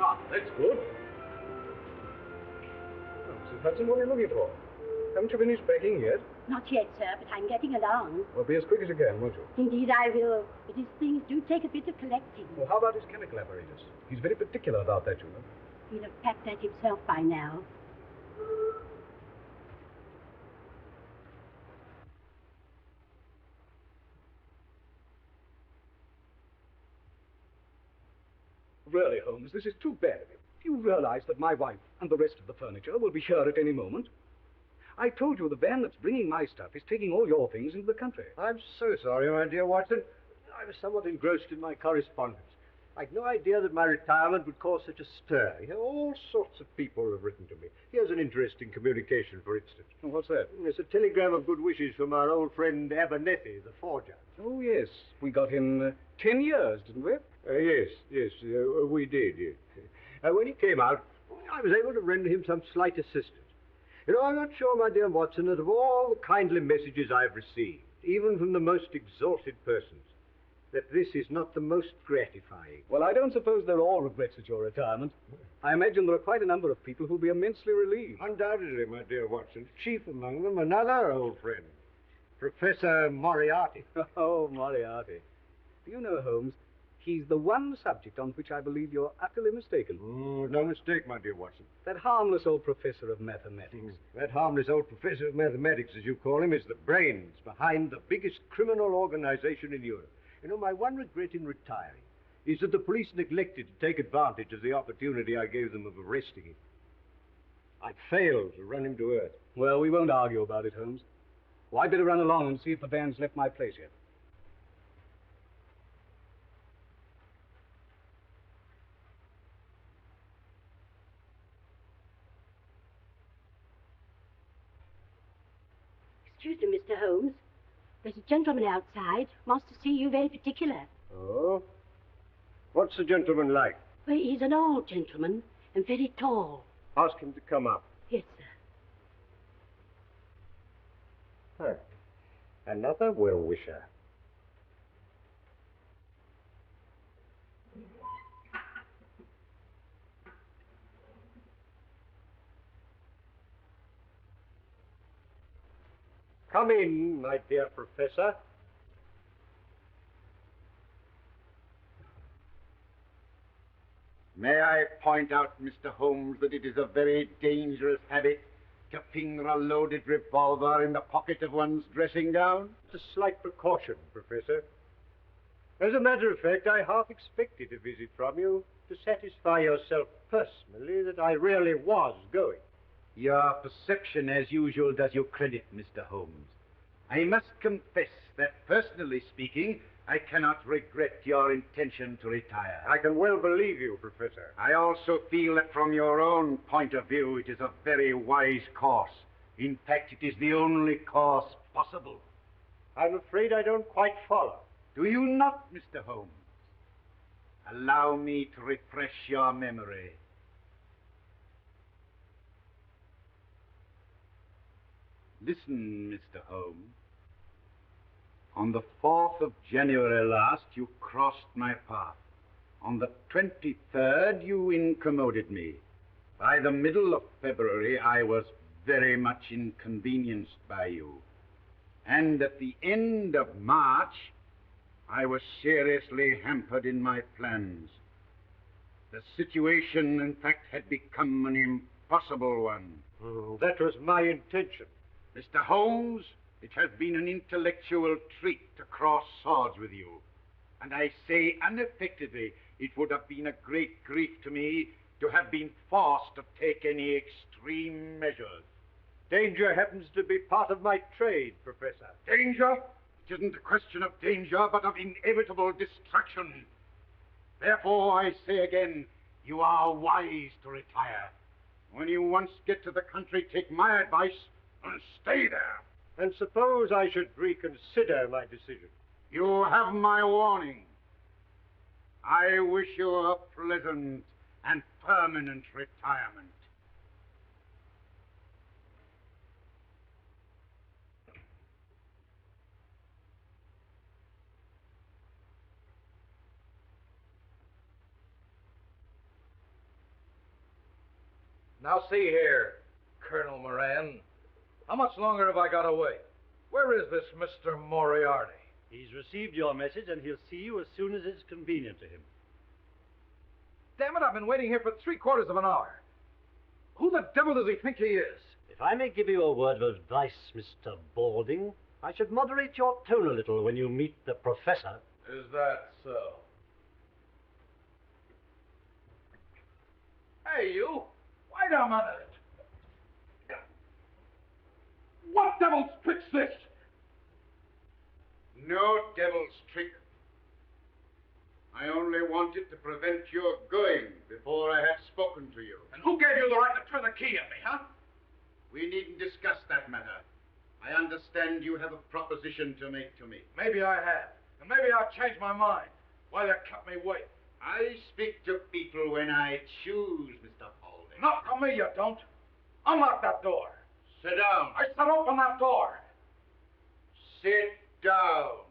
Ah, that's good. Oh, Mrs. Hudson, what are you looking for? Haven't you finished packing yet? Not yet, sir, but I'm getting along. Well, be as quick as you can, won't you? Indeed, I will. But his things do take a bit of collecting. Well, how about his chemical apparatus? He's very particular about that, you know. He'll have packed that himself by now. Really, Holmes, this is too bad of you. Do you realize that my wife and the rest of the furniture will be here at any moment? I told you the van that's bringing my stuff is taking all your things into the country. I'm so sorry, my dear Watson. I was somewhat engrossed in my correspondence. I'd no idea that my retirement would cause such a stir. You know, all sorts of people have written to me. Here's an interesting communication, for instance. Oh, what's that? It's a telegram of good wishes from our old friend Abernethy, the forger. Oh, yes. We got him 10 years, didn't we? Yes, we did, yes. When he came out, I was able to render him some slight assistance. You know, I'm not sure, my dear Watson, that of all the kindly messages I've received, even from the most exalted persons, that this is not the most gratifying. Well, I don't suppose they're all regrets at your retirement. I imagine there are quite a number of people who'll be immensely relieved. Undoubtedly, my dear Watson. Chief among them, another old friend, Professor Moriarty. Oh, Moriarty. Do you know, Holmes, he's the one subject on which I believe you're utterly mistaken. Oh, no mistake, my dear Watson. That harmless old professor of mathematics. That harmless old professor of mathematics, as you call him, is the brains behind the biggest criminal organization in Europe. You know, my one regret in retiring is that the police neglected to take advantage of the opportunity I gave them of arresting him. I failed to run him to earth. Well, we won't argue about it, Holmes. Well, I'd better run along and see if the van's left my place yet. Excuse me, Mr. Holmes. There's a gentleman outside. Wants to see you very particular. Oh? What's the gentleman like? Well, he's an old gentleman and very tall. Ask him to come up. Yes, sir. Huh. Another well-wisher. Come in, my dear Professor. May I point out, Mr. Holmes, that it is a very dangerous habit to finger a loaded revolver in the pocket of one's dressing gown? It's a slight precaution, Professor. As a matter of fact, I half expected a visit from you to satisfy yourself personally that I really was going. Your perception, as usual, does you credit, Mr. Holmes. I must confess that, personally speaking, I cannot regret your intention to retire. I can well believe you, Professor. I also feel that from your own point of view, it is a very wise course. In fact, it is the only course possible. I'm afraid I don't quite follow. Do you not, Mr. Holmes? Allow me to refresh your memory. Listen, Mr. Holmes. On the 4th of January last, you crossed my path. On the 23rd, you incommoded me. By the middle of February, I was very much inconvenienced by you. And at the end of March, I was seriously hampered in my plans. The situation, in fact, had become an impossible one. That was my intention. Mr. Holmes, it has been an intellectual treat to cross swords with you. And I say unaffectedly, it would have been a great grief to me to have been forced to take any extreme measures. Danger happens to be part of my trade, Professor. Danger? It isn't a question of danger, but of inevitable destruction. Therefore, I say again, you are wise to retire. When you once get to the country, take my advice and stay there. And suppose I should reconsider my decision? You have my warning. I wish you a pleasant and permanent retirement. Now see here, Colonel Moran. How much longer have I got to wait? Where is this Mr. Moriarty? He's received your message, and he'll see you as soon as it's convenient to him. Damn it, I've been waiting here for 3/4 of an hour. Who the devil does he think he is? If I may give you a word of advice, Mr. Balding, I should moderate your tone a little when you meet the professor. Is that so? Hey, you! Wait a minute! What devil's trick's this? No devil's trick. I only wanted to prevent your going before I had spoken to you. And who gave you the right to turn the key at me, huh? We needn't discuss that matter. I understand you have a proposition to make to me. Maybe I have. And maybe I'll change my mind. Why they kept me wait? I speak to people when I choose, Mr. Balding. Not to me, you don't. Unlock that door. Sit down. I said open that door. Sit down.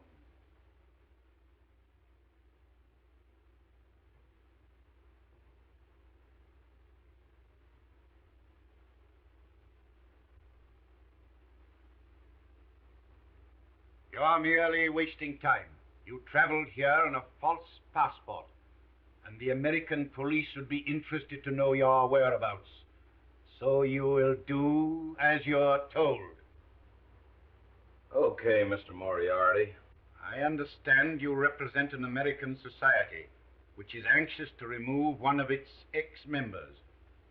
You are merely wasting time. You traveled here on a false passport, and the American police would be interested to know your whereabouts. So you will do as you're told. Okay, Mr. Moriarty. I understand you represent an American society which is anxious to remove one of its ex-members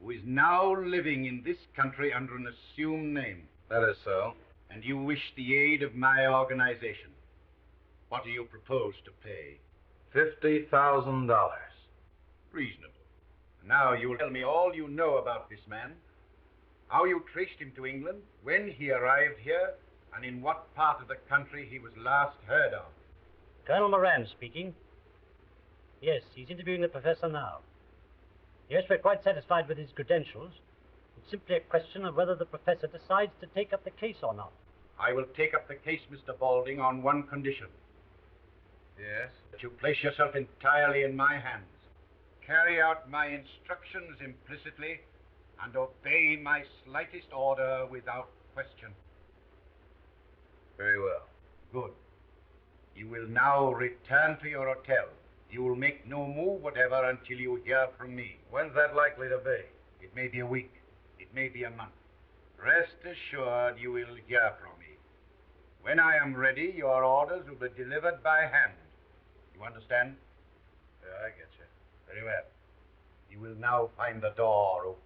who is now living in this country under an assumed name. That is so. And you wish the aid of my organization. What do you propose to pay? $50,000. Reasonable. Now you will tell me all you know about this man, how you traced him to England, when he arrived here, and in what part of the country he was last heard of. Colonel Moran speaking. Yes, he's interviewing the professor now. Yes, we're quite satisfied with his credentials. It's simply a question of whether the professor decides to take up the case or not. I will take up the case, Mr. Balding, on one condition. Yes? That you place yourself entirely in my hands. Carry out my instructions implicitly and obey my slightest order without question. Very well. Good. You will now return to your hotel. You will make no move whatever until you hear from me. When's that likely to be? It may be a week. It may be a month. Rest assured you will hear from me. When I am ready, your orders will be delivered by hand. You understand? Yeah, I get you. Very well. You will now find the door open.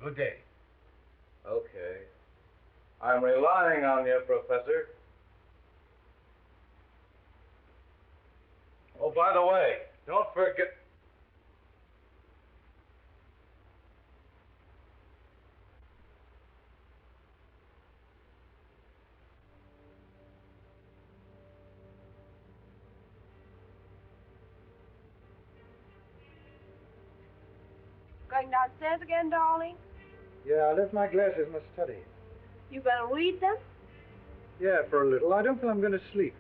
Good day. Okay. I'm relying on you, Professor. Oh, by the way, don't forget... Going downstairs again, darling? Yeah, I left my glasses in the study. You gonna read them? Yeah, for a little. I don't feel I'm going to sleep.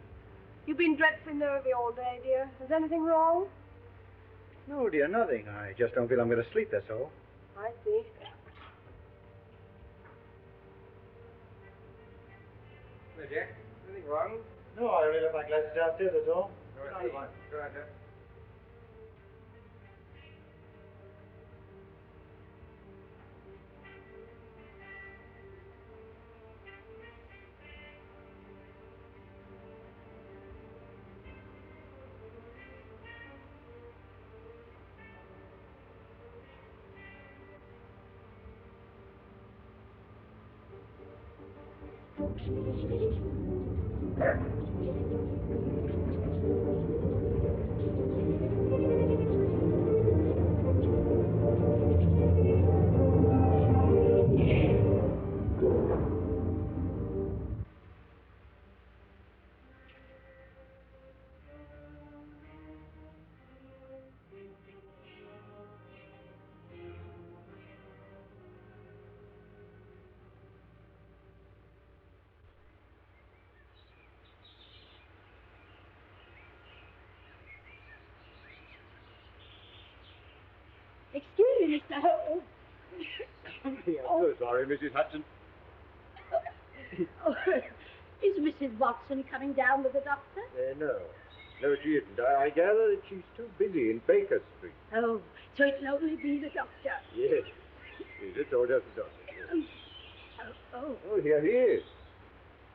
You've been dreadfully nervy all day, dear. Is anything wrong? No, dear, nothing. I just don't feel I'm going to sleep, that's all. I see. Hey, Jack. Anything wrong? No, I only left my glasses downstairs, that's all. Go ahead, Jack. Excuse me, Mr. Holmes. I'm so sorry, Mrs. Hudson. Oh, is Mrs. Watson coming down with the doctor? No. No, she isn't. I gather that she's too busy in Baker Street. Oh, so it'll only be the doctor. Yes. Yes, it's all just the doctor. Yes. Oh. Here he is.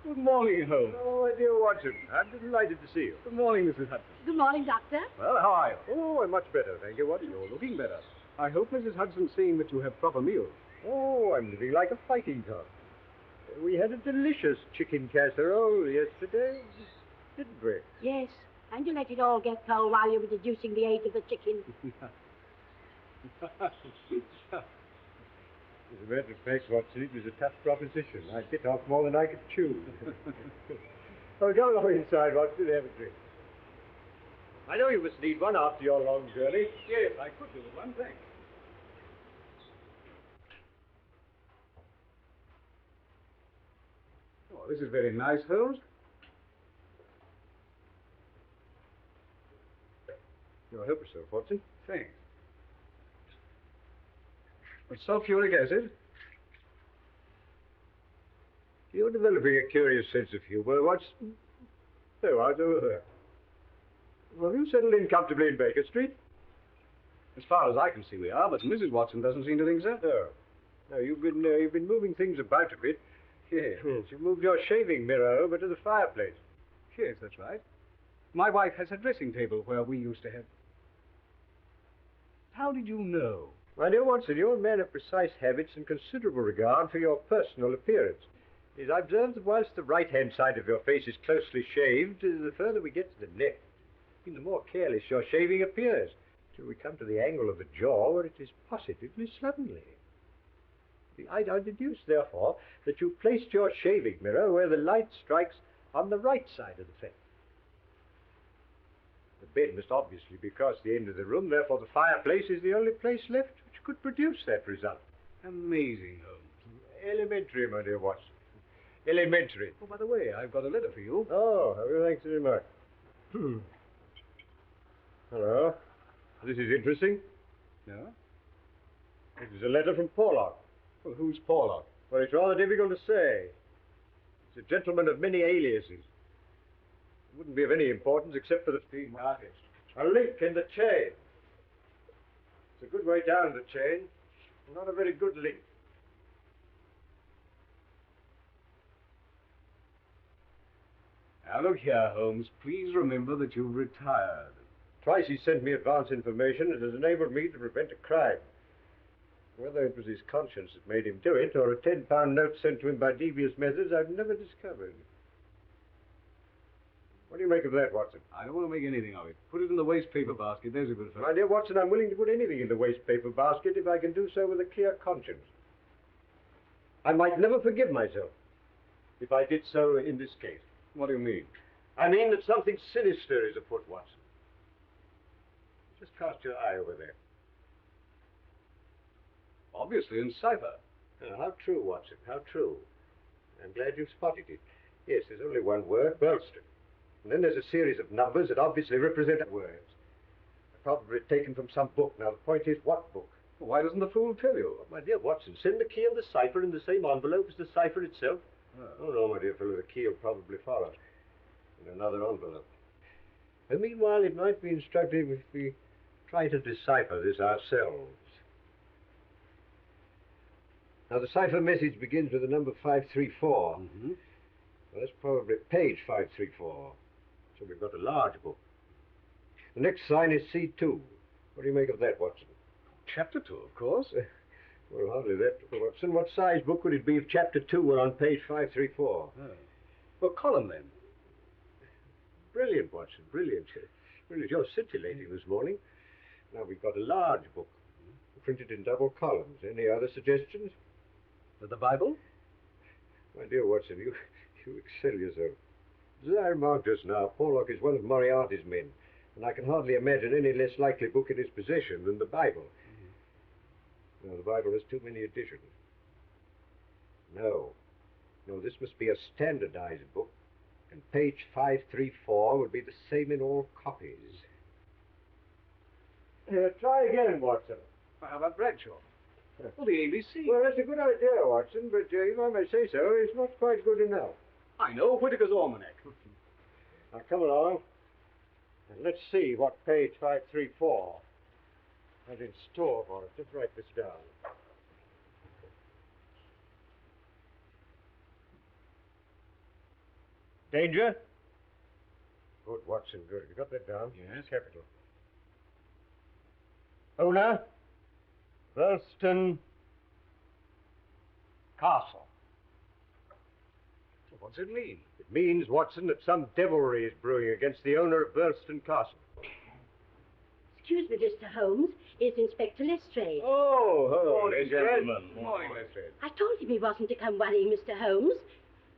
Good morning, Holmes. Oh, my dear Watson. I'm delighted to see you. Good morning, Mrs. Hudson. Good morning, Doctor. Well, how are you? Oh, I'm much better, thank you, Watson. You're looking better. I hope Mrs. Hudson's seeing that you have proper meals. Oh, I'm living like a fighting cock. We had a delicious chicken casserole yesterday, didn't we? Yes, and you let it all get cold while you were deducing the age of the chicken. As a matter of fact, Watson, it was a tough proposition. I bit off more than I could chew. Oh, come along inside, Watson, have a drink. I know you must need one after your long journey. Yes, I could do with one thing. Oh, this is very nice, Holmes. You'll help yourself, Watson. Thanks. It's sulfuric acid. You're developing a curious sense of humor, Watson. So, how's over there? Well, you settled in comfortably in Baker Street? As far as I can see, we are, but Mrs. Watson doesn't seem to think so. No. No, you've been moving things about a bit. Yes. Yes, you moved your shaving mirror over to the fireplace. Yes, that's right. My wife has a dressing table where we used to have... How did you know? My dear Watson, you're a man of precise habits and considerable regard for your personal appearance. Yes, I observed that whilst the right-hand side of your face is closely shaved, the further we get to the left, the more careless your shaving appears, till we come to the angle of the jaw where it is positively slovenly. I deduce, therefore, that you placed your shaving mirror where the light strikes on the right side of the face. The bed must obviously be across the end of the room, therefore the fireplace is the only place left which could produce that result. Amazing, Holmes. Elementary, my dear Watson. Elementary. Oh, by the way, I've got a letter for you. Oh, well, thanks very much. Hello. This is interesting. Yeah? It is a letter from Porlock. Well, who's Porlock? Well, it's rather difficult to say. It's a gentleman of many aliases. It wouldn't be of any importance except for the artist. A link in the chain. It's a good way down the chain, not a very good link. Now, look here, Holmes. Please remember that you've retired. Twice he sent me advance information that has enabled me to prevent a crime. Whether it was his conscience that made him do it, or a £10 note sent to him by devious methods, I've never discovered. What do you make of that, Watson? I don't want to make anything of it. Put it in the waste paper basket. There's a good fellow. My dear Watson, I'm willing to put anything in the waste paper basket if I can do so with a clear conscience. I might never forgive myself if I did so in this case. What do you mean? I mean that something sinister is afoot, Watson. Just cast your eye over there. Obviously in cipher. Oh, how true, Watson, how true. I'm glad you spotted it. Yes, there's only one word, Burlston. And then there's a series of numbers that obviously represent words. Probably taken from some book. Now, the point is, what book? Well, why doesn't the fool tell you? Oh, my dear Watson, send the key and the cipher in the same envelope as the cipher itself. Oh, no, my dear fellow, the key will probably follow in another envelope. And meanwhile, it might be instructive if we try to decipher this ourselves. Now, the cipher message begins with the number 534. Mm-hmm. Well, that's probably page 534. So we've got a large book. The next sign is C2. What do you make of that, Watson? Chapter 2, of course. Well, hardly that, Watson. What size book would it be if Chapter 2 were on page 534? Oh. Well, column then. Brilliant, Watson, brilliant. Brilliant. You're scintillating this morning. Now, we've got a large book, printed in double columns. Any other suggestions? The Bible? My dear Watson, you excel yourself. As I remarked just now, Porlock is one of Moriarty's men, and I can hardly imagine any less likely book in his possession than the Bible. No, the Bible has too many editions. No, this must be a standardized book, and page 534 would be the same in all copies. Try again, Watson. How about Bradshaw? Well, the ABC. Well, that's a good idea, Watson, but if I may say so, it's not quite good enough. I know, Whitaker's Almanac. Now, come along, and let's see what page 534 has in store for us. Just write this down. Danger? Good, Watson, good. You got that down? Yes. Capital. Owner, Burlston Castle. What's it mean? It means, Watson, that some devilry is brewing against the owner of Burlston Castle. Excuse me, Mr. Holmes. Is Inspector Lestrade? Oh, hello, Morning, gentlemen. Morning, Lestrade. I told him he wasn't to come worrying Mr. Holmes,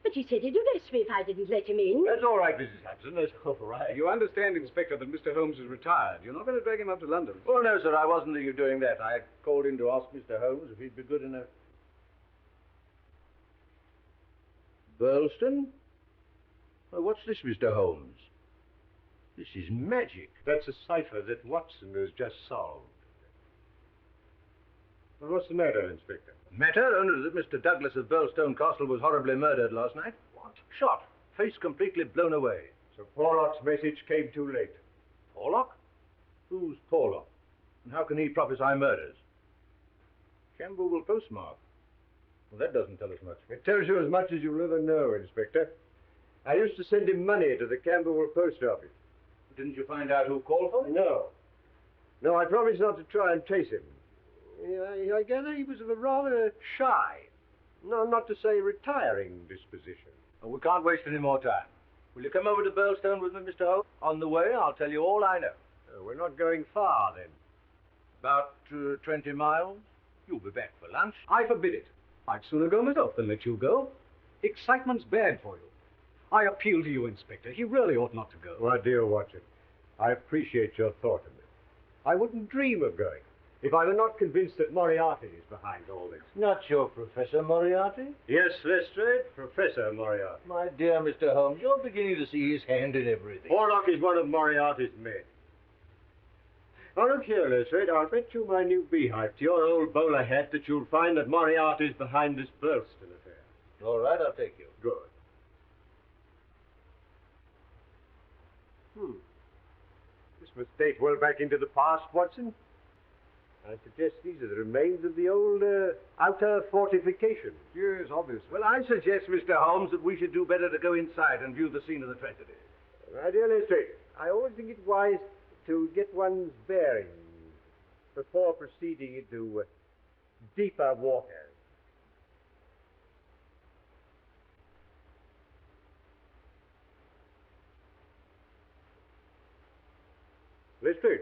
but he said he'd arrest me if I didn't let him in. That's all right, Mrs. Hudson. That's all right. You understand, Inspector, that Mr. Holmes is retired. You're not going to drag him up to London. Oh, no, sir, I wasn't thinking of doing that. I called in to ask Mr. Holmes if he'd be good enough. Burlston? Oh, what's this, Mr. Holmes? This is magic. That's a cipher that Watson has just solved. Well, what's the matter, Inspector? Matter only that Mr. Douglas of Burlstone Castle was horribly murdered last night. What? Shot. Face completely blown away. So Porlock's message came too late. Porlock? Who's Porlock? And how can he prophesy murders? Camberwell postmark. Well, that doesn't tell us much. It tells you as much as you'll ever know, Inspector. I used to send him money to the Camberwell post office. Didn't you find out who called for it? No. No, I promised not to try and trace him. I gather he was of a rather shy, no, not to say retiring disposition. Oh, we can't waste any more time. Will you come over to Burlstone with me, Mr. Holmes? On the way, I'll tell you all I know. We're not going far, then. About 20 miles. You'll be back for lunch. I forbid it. I'd sooner go myself than let you go. Excitement's bad for you. I appeal to you, Inspector. He really ought not to go. My dear Watson, I appreciate your thought of it. I wouldn't dream of going if I were not convinced that Moriarty is behind all this. Not your Professor Moriarty? Yes, Lestrade, Professor Moriarty. My dear Mr. Holmes, you're beginning to see his hand in everything. Porlock is one of Moriarty's men. Now, look here, Lestrade, I'll bet you my new beehive to your old bowler hat that you'll find that Moriarty's behind this Burlston affair. All right, I'll take you. Good. This must date well back into the past, Watson. I suggest these are the remains of the old outer fortification. Yes, obviously. Well, I suggest, Mr. Holmes, that we should do better to go inside and view the scene of the tragedy. My dear Lestrade, I always think it wise to get one's bearings before proceeding into deeper waters. Lestrade,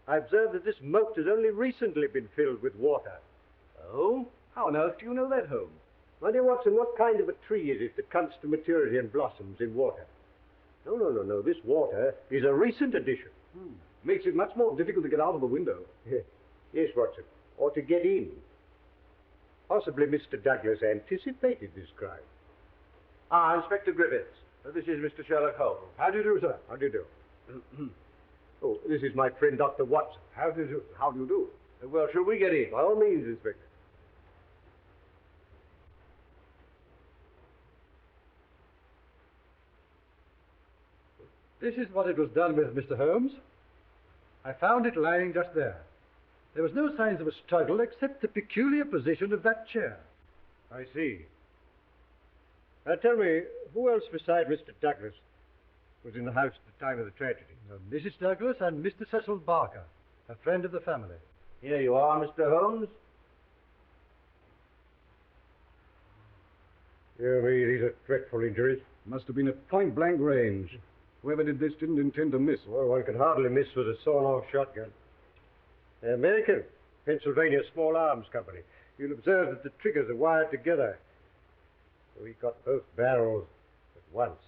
I observe that this moat has only recently been filled with water. Oh? How on earth do you know that, Holmes? My dear Watson, what kind of a tree is it that comes to maturity and blossoms in water? No. This water is a recent addition. Makes it much more difficult to get out of the window. Yes, Watson, or to get in. Possibly Mr. Douglas anticipated this crime. Inspector Griffiths. This is Mr. Sherlock Holmes. How do you do, sir? How do you do? Oh, this is my friend, Dr. Watson. How do you do? Well, shall we get in? By all means, Inspector. This is what it was done with, Mr. Holmes. I found it lying just there. There was no signs of a struggle except the peculiar position of that chair. I see. Now tell me, who else beside Mr. Douglas was in the house at the time of the tragedy? Mrs. Douglas and Mr. Cecil Barker, a friend of the family. Here you are, Mr. Holmes. Dear me, these are dreadful injuries. Must have been at point-blank range. Whoever did this didn't intend to miss. Well, one could hardly miss with a sawn-off shotgun. American, Pennsylvania Small Arms Company. You'll observe that the triggers are wired together. We got both barrels at once.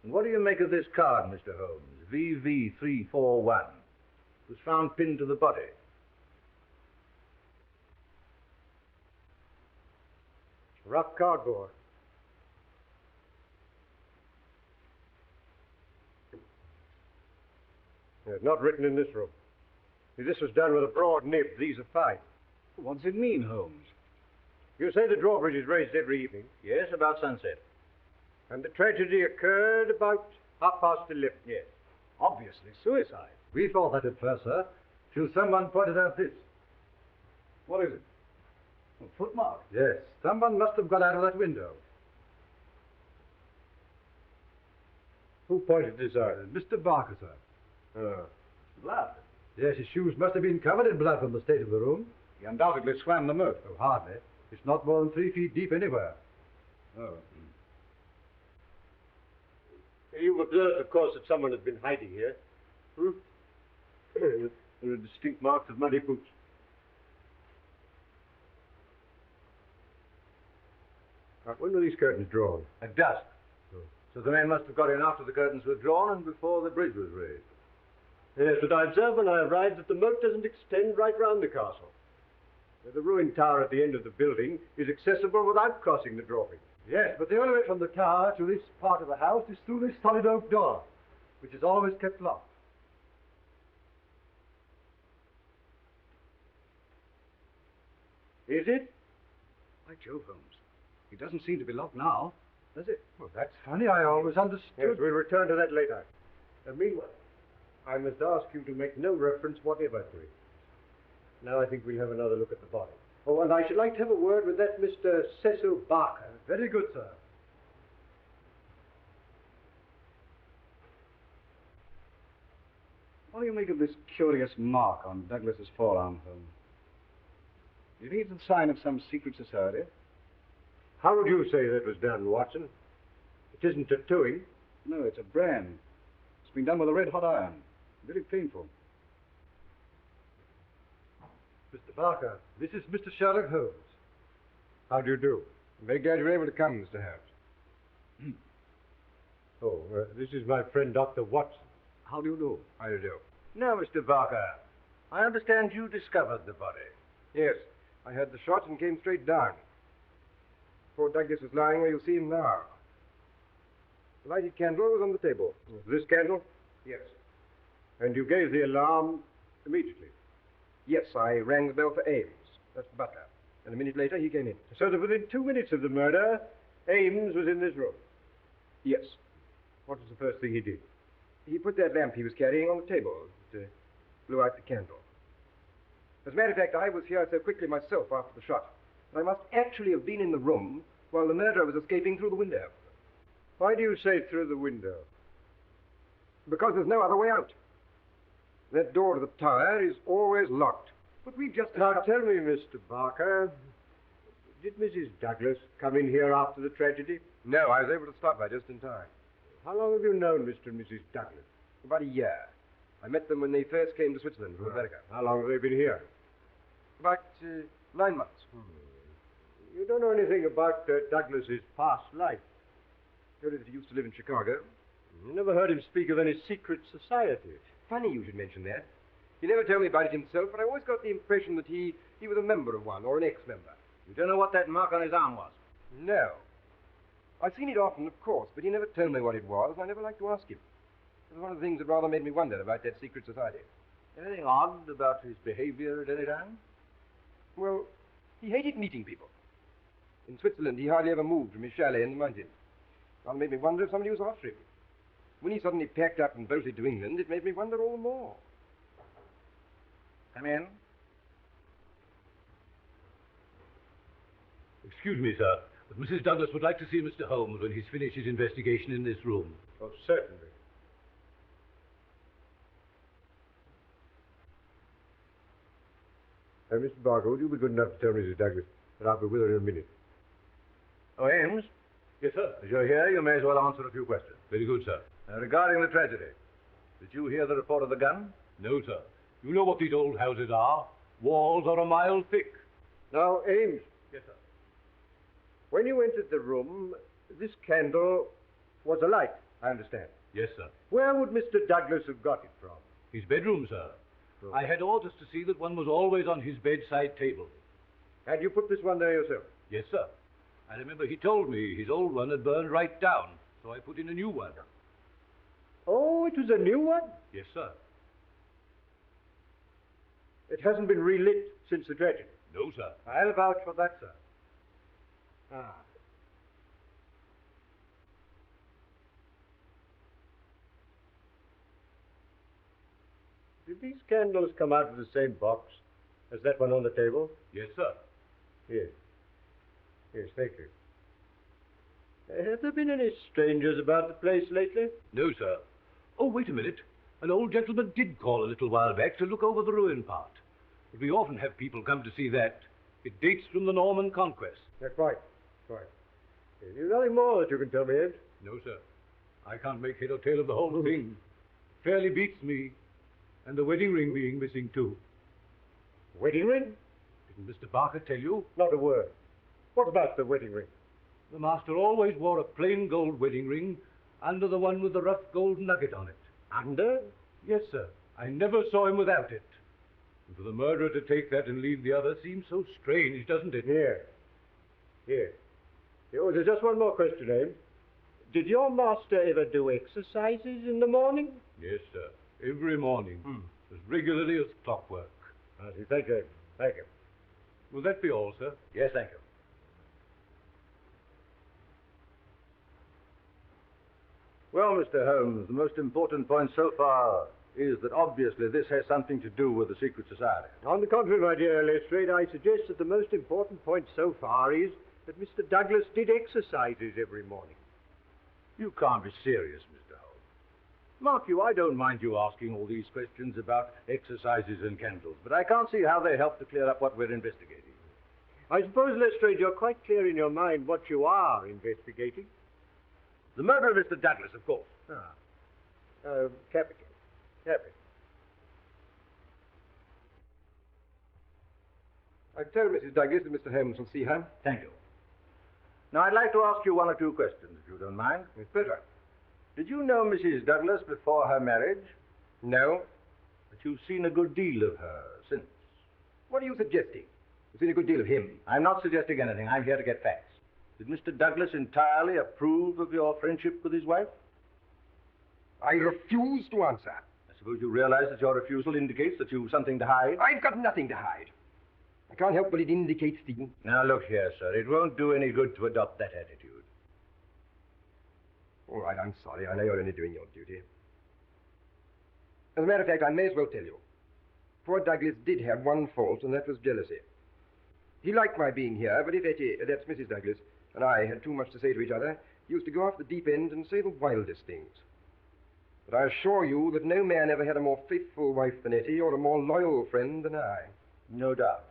And what do you make of this card, Mr. Holmes? VV341. It was found pinned to the body. Rough cardboard. Not written in this room. This was done with a broad nib. These are fine. What does it mean, Holmes? You say the drawbridge is raised every evening, Yes, about sunset. and the tragedy occurred about 11:30. Yes. Obviously suicide. We thought that at first, sir, till someone pointed out this. What is it? A footmark. Yes, someone must have got out of that window. Who pointed this out? Mr. Barker, sir. Oh. Blood. Yes, his shoes must have been covered in blood from the state of the room. He undoubtedly swam the moat. Oh, hardly. It's not more than 3 feet deep anywhere. Oh. You've observed, of course, that someone has been hiding here. Hmm? There are distinct marks of muddy boots. When were these curtains drawn? At dusk. So the men must have got in after the curtains were drawn and before the bridge was raised. Yes, but I observed when I arrived that the moat doesn't extend right round the castle. The ruined tower at the end of the building is accessible without crossing the drawbridge. Yes, but the only way from the tower to this part of the house is through this solid oak door, which is always kept locked. Is it? By Jove, Holmes. It doesn't seem to be locked now, does it? Well, that's funny. I always Yes, understood. we'll return to that later. Meanwhile, I must ask you to make no reference whatever to it. Now I think we'll have another look at the body. Oh, and I should like to have a word with that Mr. Cecil Barker. Very good, sir. What do you make of this curious mark on Douglas's forearm, Holmes? Do you think it's a sign of some secret society? How would you say that was done, Watson? It isn't tattooing. No, it's a brand. It's been done with a red-hot iron. Very painful. Mr. Barker, this is Mr. Sherlock Holmes. How do you do? I'm very glad you're able to come, Mr. Holmes. This is my friend, Dr. Watson. How do you do? How do you do? Now, Mr. Barker, I understand you discovered the body. Yes, I had the shot and came straight down. Poor Douglas is lying where you see him now. The lighted candle was on the table. This candle? Yes. And you gave the alarm immediately? Yes, I rang the bell for Ames. That's the butler. And a minute later, he came in. So that within 2 minutes of the murder, Ames was in this room? Yes. What was the first thing he did? He put that lamp he was carrying on the table. It blew out the candle. As a matter of fact, I was here so quickly myself after the shot that I must actually have been in the room while the murderer was escaping through the window. Why do you say through the window? Because there's no other way out. That door to the tower is always locked. But we've just... Now tell me, Mr. Barker, did Mrs. Douglas come in here after the tragedy? No, I was able to stop by just in time. How long have you known Mr. and Mrs. Douglas? About a year. I met them when they first came to Switzerland from America. How long have they been here? About 9 months. You don't know anything about Douglas's past life. Only that he used to live in Chicago. You never heard him speak of any secret society. Funny you should mention that. He never told me about it himself, but I always got the impression that he was a member of one, or an ex-member. You don't know what that mark on his arm was? No. I've seen it often, of course, but he never told me what it was, and I never liked to ask him. It was one of the things that rather made me wonder about that secret society. Anything odd about his behavior at any time? Well, he hated meeting people. In Switzerland, he hardly ever moved from his chalet in the mountains. Rather made me wonder if somebody was after him. When he suddenly packed up and bolted to England, it made me wonder all the more. Come in. Excuse me, sir, but Mrs. Douglas would like to see Mr. Holmes when he's finished his investigation in this room. Oh, certainly. Mr. Barker, would you be good enough to tell Mrs. Douglas that I'll be with her in a minute? Oh, Ames, Yes, sir. as you're here, you may as well answer a few questions. Very good, sir. Regarding the tragedy, did you hear the report of the gun? No, sir. You know what these old houses are. Walls are a mile thick. Now, Ames, Yes, sir. when you entered the room, this candle was alight, I understand. Yes, sir. Where would Mr. Douglas have got it from? His bedroom, sir. Oh. I had orders to see that one was always on his bedside table. Had you put this one there yourself? Yes, sir. I remember he told me his old one had burned right down, so I put in a new one. Oh, it was a new one? Yes, sir. It hasn't been relit since the tragedy. No, sir. I'll vouch for that, sir. Ah. Did these candles come out of the same box as that one on the table? Yes, sir. Yes. Yes, thank you. Have there been any strangers about the place lately? No, sir. Oh, wait a minute. An old gentleman did call a little while back to look over the ruin part. But we often have people come to see that. It dates from the Norman Conquest. That's right. Right. There's nothing more that you can tell me, Ed? No, sir. I can't make head or tail of the whole thing. Fairly beats me. And the wedding ring being missing, too. Wedding ring? Didn't Mr. Barker tell you? Not a word. What about the wedding ring? The master always wore a plain gold wedding ring under the one with the rough gold nugget on it. Under? Yes, sir. I never saw him without it. And for the murderer to take that and leave the other seems so strange, doesn't it? Here. Here. Oh, there's just one more question, Abe. Did your master ever do exercises in the morning? Yes, sir. Every morning. As regularly as clockwork. I see. Thank you. Thank you. Will that be all, sir? Yes, thank you. Well, Mr. Holmes, the most important point so far is that obviously this has something to do with the secret society. On the contrary, my dear Lestrade, I suggest that the most important point so far is that Mr. Douglas did exercises every morning. You can't be serious, Mr. Holmes. Mark you, I don't mind you asking all these questions about exercises and candles, but I can't see how they help to clear up what we're investigating. I suppose, Lestrade, you're quite clear in your mind what you are investigating. The murder of Mr. Douglas, of course. Capital. Capital. I've told Mrs. Douglas that Mr. Holmes will see her. Thank you. Now, I'd like to ask you one or two questions, if you don't mind. With pleasure. Did you know Mrs. Douglas before her marriage? No. But you've seen a good deal of her since. What are you suggesting? You've seen a good deal of him. I'm not suggesting anything. I'm here to get facts. Did Mr. Douglas entirely approve of your friendship with his wife? I refuse to answer. I suppose you realize that your refusal indicates that you've something to hide? I've got nothing to hide. I can't help but it indicates the... Now, look here, sir. It won't do any good to adopt that attitude. All right, I'm sorry. I know you're only doing your duty. As a matter of fact, I may as well tell you. Poor Douglas did have one fault, and that was jealousy. He liked my being here, but if Etty, that's Mrs. Douglas, and I had too much to say to each other, he used to go off the deep end and say the wildest things. But I assure you that no man ever had a more faithful wife than Etty, or a more loyal friend than I. No doubt.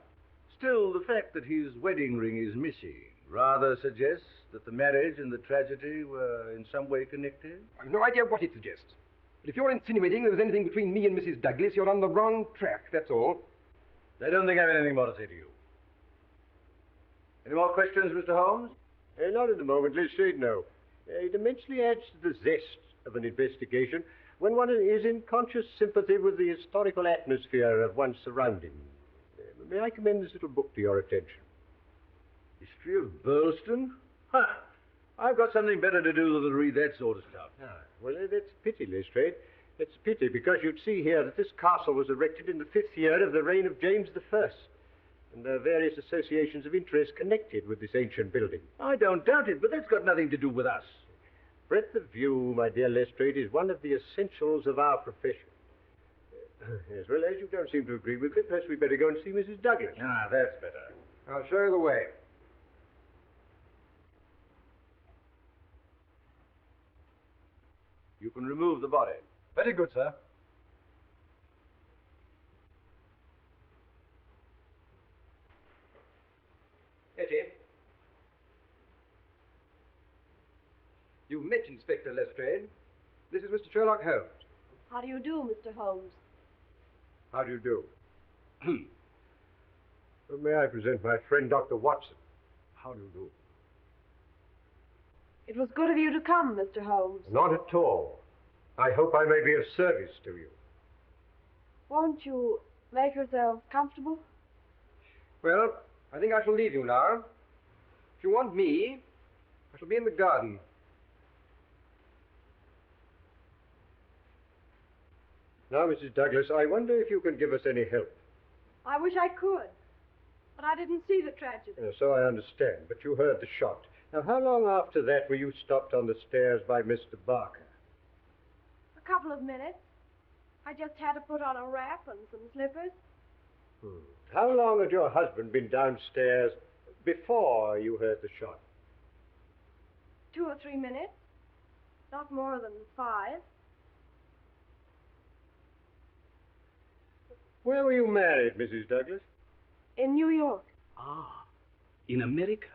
Still, the fact that his wedding ring is missing rather suggests that the marriage and the tragedy were in some way connected. I've no idea what it suggests. But if you're insinuating there was anything between me and Mrs. Douglas, you're on the wrong track, that's all. I don't think I have anything more to say to you. Any more questions, Mr. Holmes? Not at the moment, Lestrade, no. It immensely adds to the zest of an investigation when one is in conscious sympathy with the historical atmosphere of one's surroundings. May I commend this little book to your attention? History of Burleston? Huh. I've got something better to do than to read that sort of stuff. Well, that's a pity, Lestrade. It's a pity, because you'd see here that this castle was erected in the 5th year of the reign of James I. And there are various associations of interest connected with this ancient building. I don't doubt it, but that's got nothing to do with us. Breadth of view, my dear Lestrade, is one of the essentials of our profession. Yes, well, as you don't seem to agree with me, perhaps we'd better go and see Mrs. Douglas. Ah, that's better. I'll show you the way. You can remove the body. Very good, sir. Etty. You've met Inspector Lestrade. This is Mr. Sherlock Holmes. How do you do, Mr. Holmes? How do you do? Well, may I present my friend, Dr. Watson? How do you do? It was good of you to come, Mr. Holmes. Not at all. I hope I may be of service to you. Won't you make yourself comfortable? Well, I think I shall leave you now. If you want me, I shall be in the garden. Now, Mrs. Douglas, I wonder if you can give us any help. I wish I could. But I didn't see the tragedy. So I understand, but you heard the shot. Now, how long after that were you stopped on the stairs by Mr. Barker? A couple of minutes. I just had to put on a wrap and some slippers. How long had your husband been downstairs before you heard the shot? 2 or 3 minutes. Not more than 5. Where were you married, Mrs. Douglas? In New York. Ah, in America.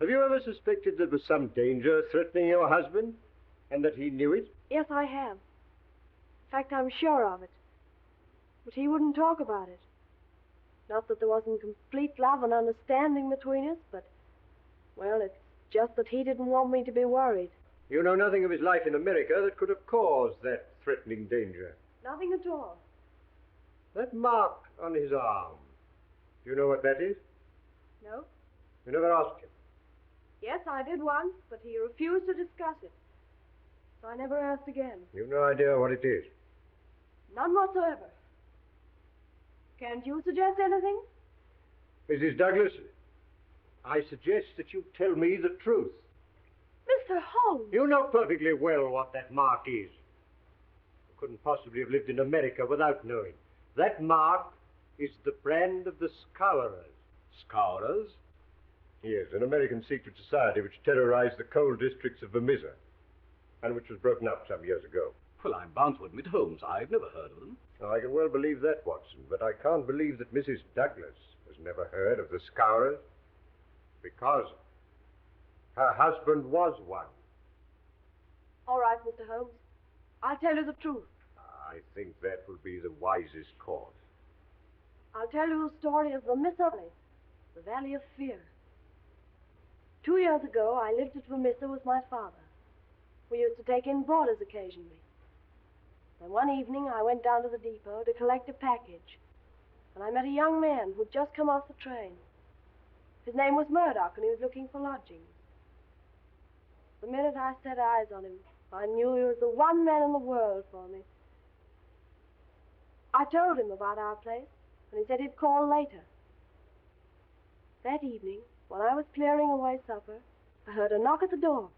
Have you ever suspected there was some danger threatening your husband, and that he knew it? Yes, I have. In fact, I'm sure of it. But he wouldn't talk about it. Not that there wasn't complete love and understanding between us, but, well, it's just that he didn't want me to be worried. You know nothing of his life in America that could have caused that threatening danger. Nothing at all. That mark on his arm, do you know what that is? No? You never asked him. Yes, I did once, but he refused to discuss it. So I never asked again. You've no idea what it is. None whatsoever. Can't you suggest anything? Mrs. Douglas, I suggest that you tell me the truth. Mr. Holmes! You know perfectly well what that mark is. You couldn't possibly have lived in America without knowing. That mark is the brand of the Scourers. Scourers? Yes, an American secret society which terrorized the coal districts of Vermissa, and which was broken up some years ago. Well, I'm bound to admit, Holmes, I've never heard of them. Now, I can well believe that, Watson, but I can't believe that Mrs. Douglas has never heard of the Scourers, because her husband was one. All right, Mr. Holmes. I'll tell you the truth. I think that will be the wisest course. I'll tell you the story of the Vermissa Valley, the Valley of Fear. 2 years ago, I lived at Vermissa with my father. We used to take in boarders occasionally. Then one evening, I went down to the depot to collect a package, and I met a young man who'd just come off the train. His name was Murdoch, and he was looking for lodgings. The minute I set eyes on him, I knew he was the one man in the world for me. I told him about our place, and he said he'd call later. That evening, when I was clearing away supper, I heard a knock at the door.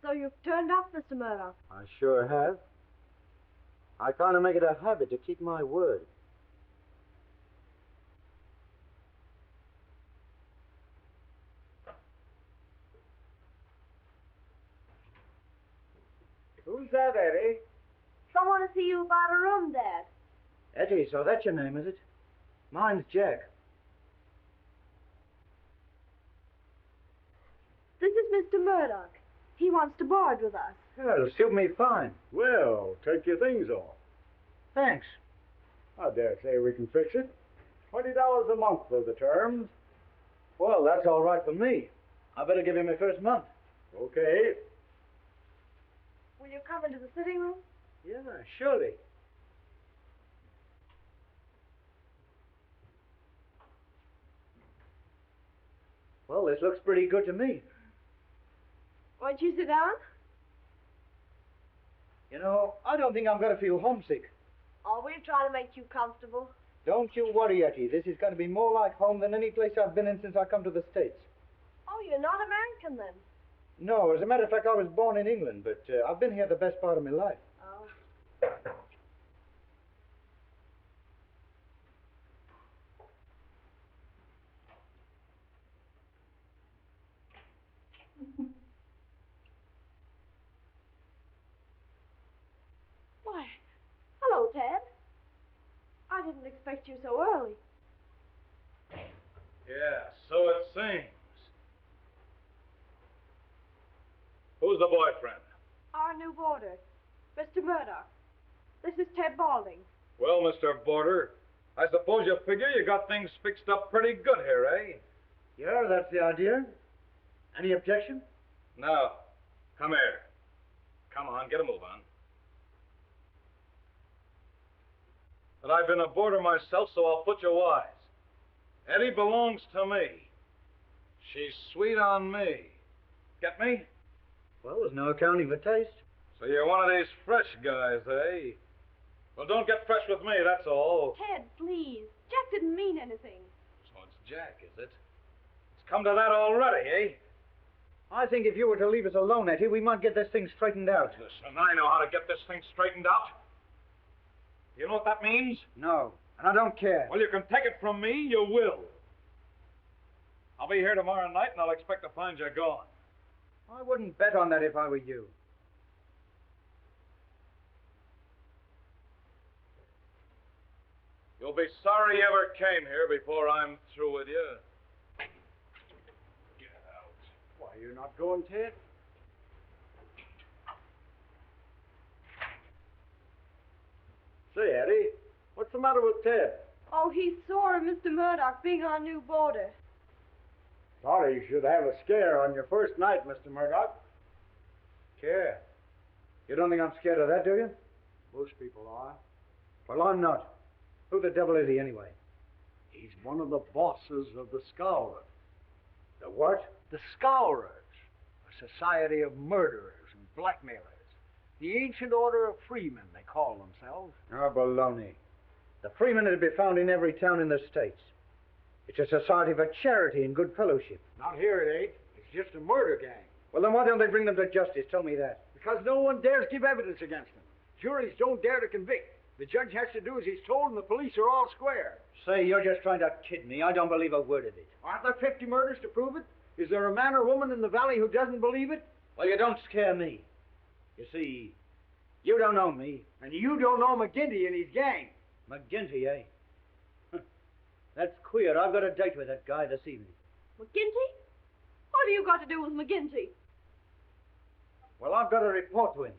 So you've turned up, Mr. Murdoch. I sure have. I kind of make it a habit to keep my word. Who's that, Eddie? Someone to see you about a room, Dad. Etty, so that's your name, is it? Mine's Jack. This is Mr. Murdoch. He wants to board with us. Yeah, it'll suit me fine. Well, take your things off. Thanks. I dare say we can fix it. $20 a month for the terms. Well, that's all right for me. I better give you my first month. Okay. Will you come into the sitting room? Yeah, surely. Well, this looks pretty good to me. Won't you sit down? You know, I don't think I'm going to feel homesick. Oh, we're trying to make you comfortable. Don't you worry, Etty. This is going to be more like home than any place I've been in since I come to the States. Oh, you're not American then? No, as a matter of fact, I was born in England, but I've been here the best part of my life. Oh. Why, hello, Ted. I didn't expect you so early. Yeah, so it seems. Who's the boyfriend? Our new boarder, Mr. Murdoch. This is Ted Balding. Well, Mr. Boarder, I suppose you figure you got things fixed up pretty good here, eh? Yeah, that's the idea. Any objection? No. Come here. Come on, get a move on. that I've been a boarder myself, so I'll put you wise. Eddie belongs to me. She's sweet on me. Get me? Well, there's no accounting for taste. So you're one of these fresh guys, eh? Well, don't get fresh with me, that's all. Ted, please. Jack didn't mean anything. So it's Jack, is it? It's come to that already, eh? I think if you were to leave us alone, Etty, we might get this thing straightened out. Listen, I know how to get this thing straightened out. You know what that means? No, and I don't care. Well, you can take it from me, you will. I'll be here tomorrow night, and I'll expect to find you gone. I wouldn't bet on that if I were you. You'll be sorry you ever came here before I'm through with you. Get out. Why, you're not going, Ted? Say, Eddie, what's the matter with Ted? Oh, he's sore of Mr. Murdoch being our new boarder. Thought you should have a scare on your first night, Mr. Murdoch. Scare? You don't think I'm scared of that, do you? Most people are. Well, I'm not. Who the devil is he, anyway? He's one of the bosses of the Scowrers. The what? The Scowrers, a society of murderers and blackmailers. The ancient order of freemen, they call themselves. Oh, baloney. The freemen are to be found in every town in the States. It's a society for charity and good fellowship. Not here, it ain't. It's just a murder gang. Well, then why don't they bring them to justice? Tell me that. Because no one dares give evidence against them. Juries don't dare to convict. The judge has to do as he's told, and the police are all square. Say, you're just trying to kid me. I don't believe a word of it. Aren't there 50 murders to prove it? Is there a man or woman in the valley who doesn't believe it? Well, you don't scare me. You see, you don't know me. And you don't know McGinty and his gang. McGinty, eh? That's queer. I've got a date with that guy this evening. McGinty? What have you got to do with McGinty? Well, I've got to report to him.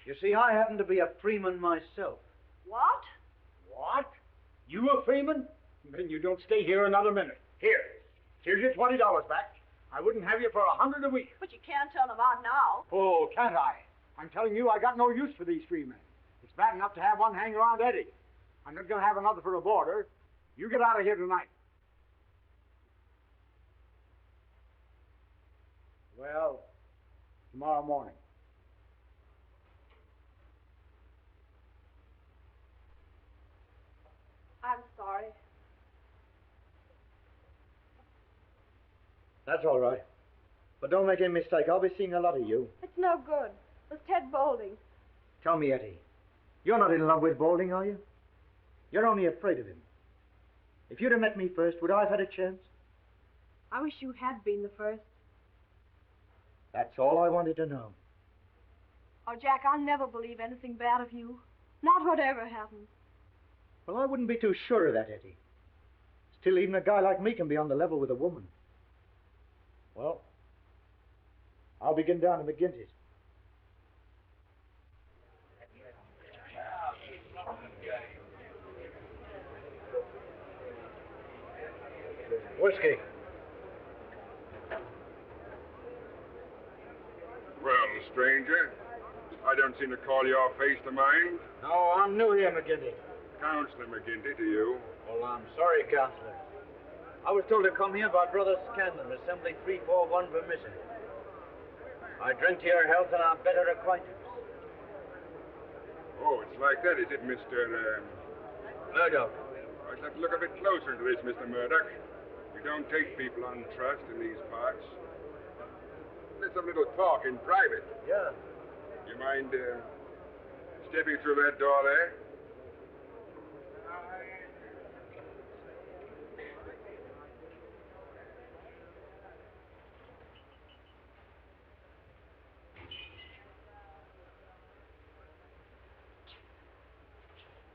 You see, I happen to be a freeman myself. What? What? You a freeman? Then you don't stay here another minute. Here's your $20 back. I wouldn't have you for $100 a week. But you can't turn them out now. Oh, can't I? I'm telling you, I got no use for these freemen. It's bad enough to have one hang around Eddie. I'm not going to have another for a boarder. You get out of here tonight. Well, tomorrow morning. I'm sorry. That's all right. But don't make any mistake. I'll be seeing a lot of you. It's no good. It's Ted Boulding. Tell me, Eddie, you're not in love with Boulding, are you? You're only afraid of him. If you'd have met me first, would I have had a chance? I wish you had been the first. That's all I wanted to know. Oh, Jack, I'll never believe anything bad of you. Not whatever happens. Well, I wouldn't be too sure of that, Eddie. Still, even a guy like me can be on the level with a woman. Well, I'll begin down to McGinty's. Whiskey. Well, stranger, I don't seem to call your face to mind. No, I'm new here, McGinty. Counselor McGinty to you. Well, I'm sorry, Counselor. I was told to come here by Brother Scanlon, Assembly 341 for missing. I drink to your health and our better acquaintance. Oh, it's like that, is it, Mr. Murdoch? I'd like to look a bit closer into this, Mr. Murdoch. We don't take people on trust in these parts. Let's have a little talk in private. Yeah. You mind stepping through that door there?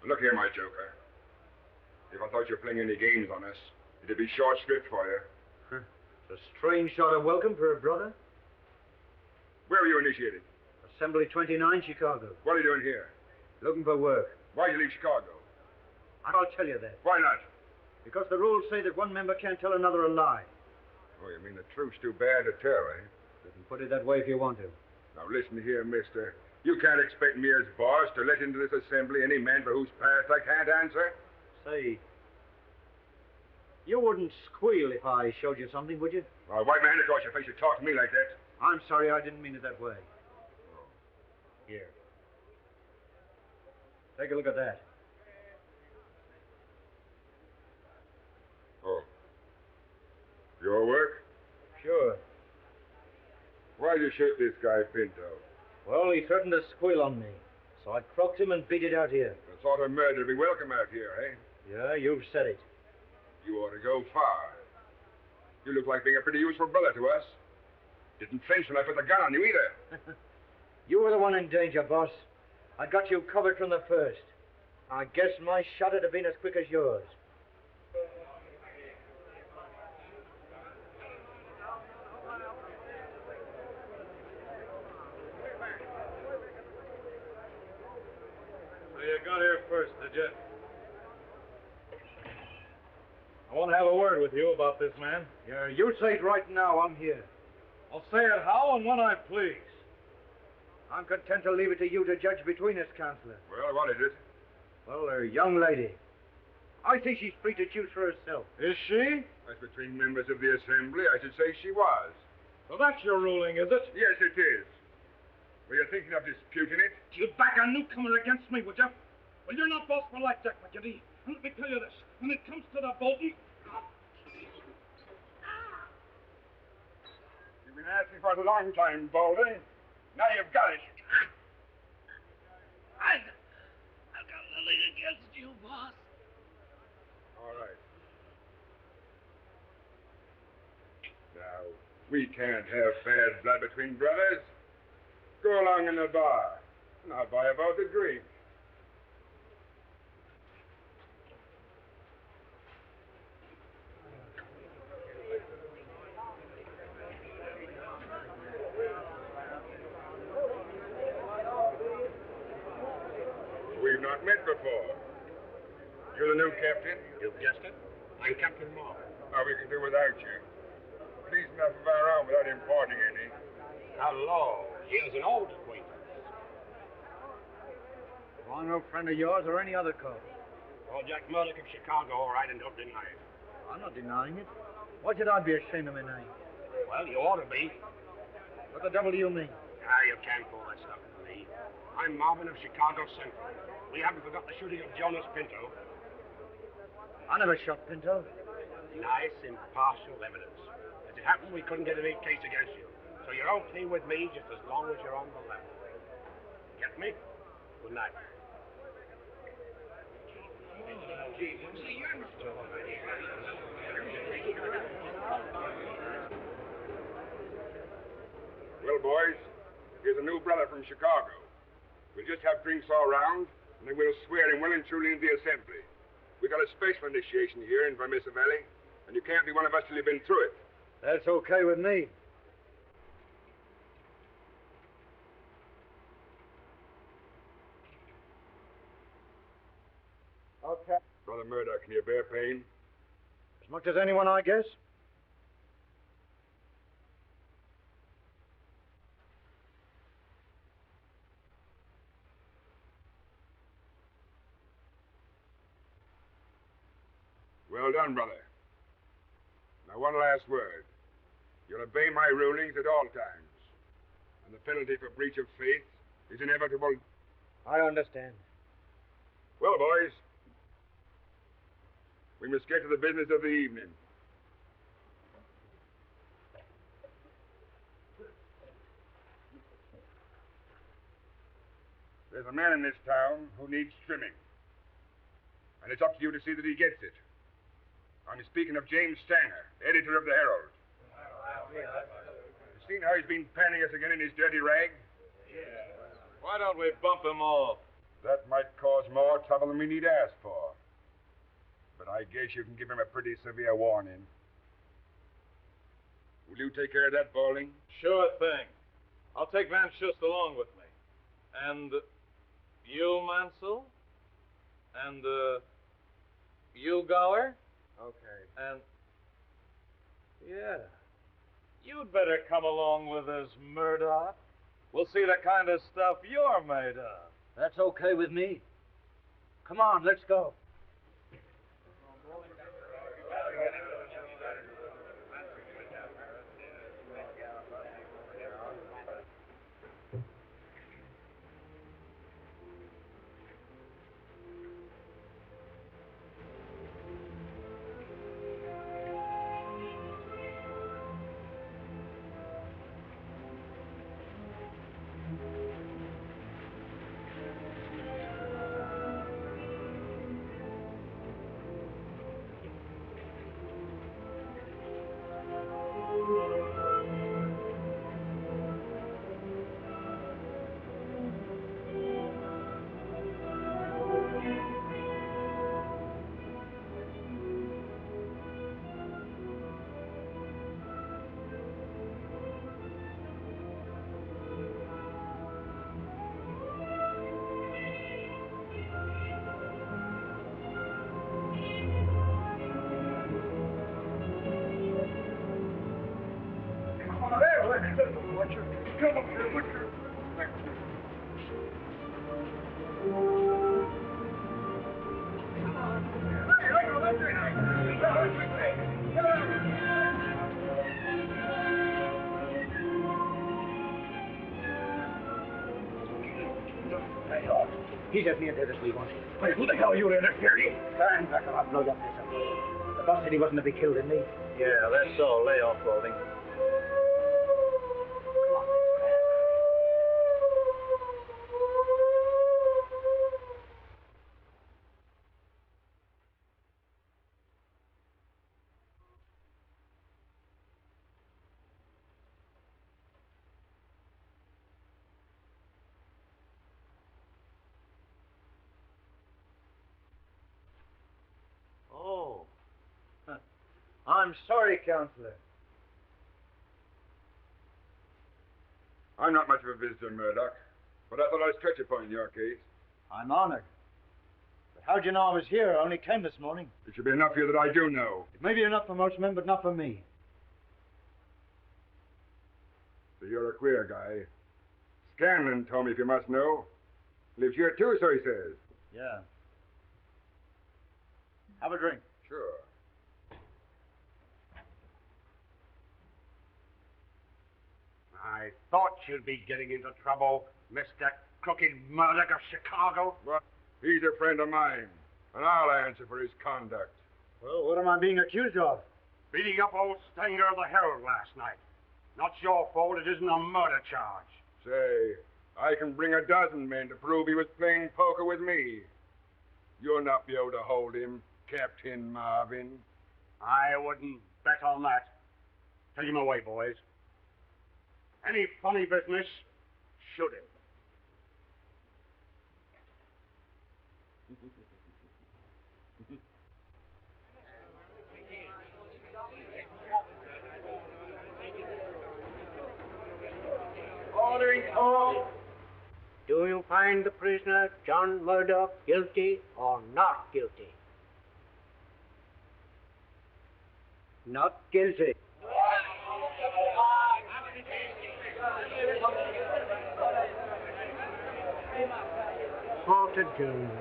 Look here, my joker. If I thought you were playing any games on us, it'd be short script for you. It's a strange sort of welcome for a brother. Where were you initiated? Assembly 29, Chicago. What are you doing here? Looking for work. Why'd you leave Chicago? I'll tell you that. Why not? Because the rules say that one member can't tell another a lie. Oh, you mean the truth's too bad to tell, eh? You can put it that way if you want to. Now listen here, mister. You can't expect me as boss to let into this assembly any man for whose past I can't answer. Say, you wouldn't squeal if I showed you something, would you? I'll wipe my hand across your face. You talk to me like that. I'm sorry, I didn't mean it that way. Here. Take a look at that. Oh. Your work? Sure. Why'd you shoot this guy, Pinto? Well, he threatened to squeal on me, so I croaked him and beat it out here. The thought of murder would be welcome out here, eh? Yeah, you've said it. You ought to go far. You look like being a pretty useful brother to us. Didn't flinch when I put the gun on you either. You were the one in danger, boss. I got you covered from the first. I guess my shot would have been as quick as yours. So you got here first, did you? I want to have a word with you about this man. Yeah, you say it right now. I'm here. I'll say it how and when I please. I'm content to leave it to you to judge between us, Counselor. Well, what is it? Well, a young lady. I think she's free to choose for herself. Is she? As between members of the assembly, I should say she was. So that's your ruling, is it? Yes, it is. Were you thinking of disputing it? You'd back a newcomer against me, would you? Well, you're not boss for life, Jack McGinty. And let me tell you this. When it comes to the voting... You've been asking for it a long time, Baldy. Now you've got it. I've got nothing against you, boss. All right. Now, we can't have bad blood between brothers. Go along in the bar, and I'll buy a both a drink. We've not met before. You're the new captain? You've guessed it. I'm Captain Moore. Oh, we can do without you. Please enough of our own without importing any. Hello. Here's an old acquaintance. Well, I'm no friend of yours or any other code. Oh, Jack Murdoch of Chicago, all right, and don't deny it. I'm not denying it. Why should I be ashamed of my name? Well, you ought to be. What the devil do you mean? You can't pull that stuff with me. I'm Marvin of Chicago Central. We haven't forgot the shooting of Jonas Pinto. I never shot Pinto. Nice, impartial evidence. As it happened, we couldn't get any case against you. So you're okay with me just as long as you're on the level. Get me? Good night. Well, boys, here's a new brother from Chicago. We'll just have drinks all round, and then we'll swear him well and truly into the assembly. We've got a special initiation here in Vermissa Valley, and you can't be one of us till you've been through it. That's okay with me. Okay. Brother Murdoch, can you bear pain? As much as anyone, I guess. Well done, brother. Now, one last word. You'll obey my rulings at all times. And the penalty for breach of faith is inevitable. I understand. Well, boys, we must get to the business of the evening. There's a man in this town who needs trimming. And it's up to you to see that he gets it. I'm speaking of James Stanger, editor of the Herald. You seen how he's been panning us again in his dirty rag? Why don't we bump him off? That might cause more trouble than we need ask for. But I guess you can give him a pretty severe warning. Will you take care of that, Balding? Sure thing. I'll take Van Schust along with me. And you, Mansell? And, you, Gower? Okay. And, yeah. You'd better come along with us, Murdoch. We'll see the kind of stuff you're made of. That's okay with me. Come on, let's go. He's as near dead as we want. Hey, who the hell are you interfering? Stand back or I'll blow your face up. The boss said he wasn't to be killed, didn't he? Yeah, that's all. Lay off, Golding. Oh. I'm sorry, Counselor. I'm not much of a visitor, Murdoch, but I thought I'd stretch a point in your case. I'm honored. But how'd you know I was here? I only came this morning. It should be enough here that I do know. It may be enough for most men, but not for me. So you're a queer guy. Scanlon told me, if you must know. Lives here too, so he says. Yeah. Have a drink. Sure. I thought you'd be getting into trouble, Mr. Crooked Murdoch of Chicago. Well, he's a friend of mine, and I'll answer for his conduct. Well, what am I being accused of? Beating up old Stanger of the Herald last night. Not your fault, it isn't a murder charge. Say, I can bring a dozen men to prove he was playing poker with me. You'll not be able to hold him, Captain Marvin. I wouldn't bet on that. Take him away, boys. Any funny business, shoot him. Ordering call. Do you find the prisoner, John Murdoch, guilty or not guilty? Not guilty. Court adjourned.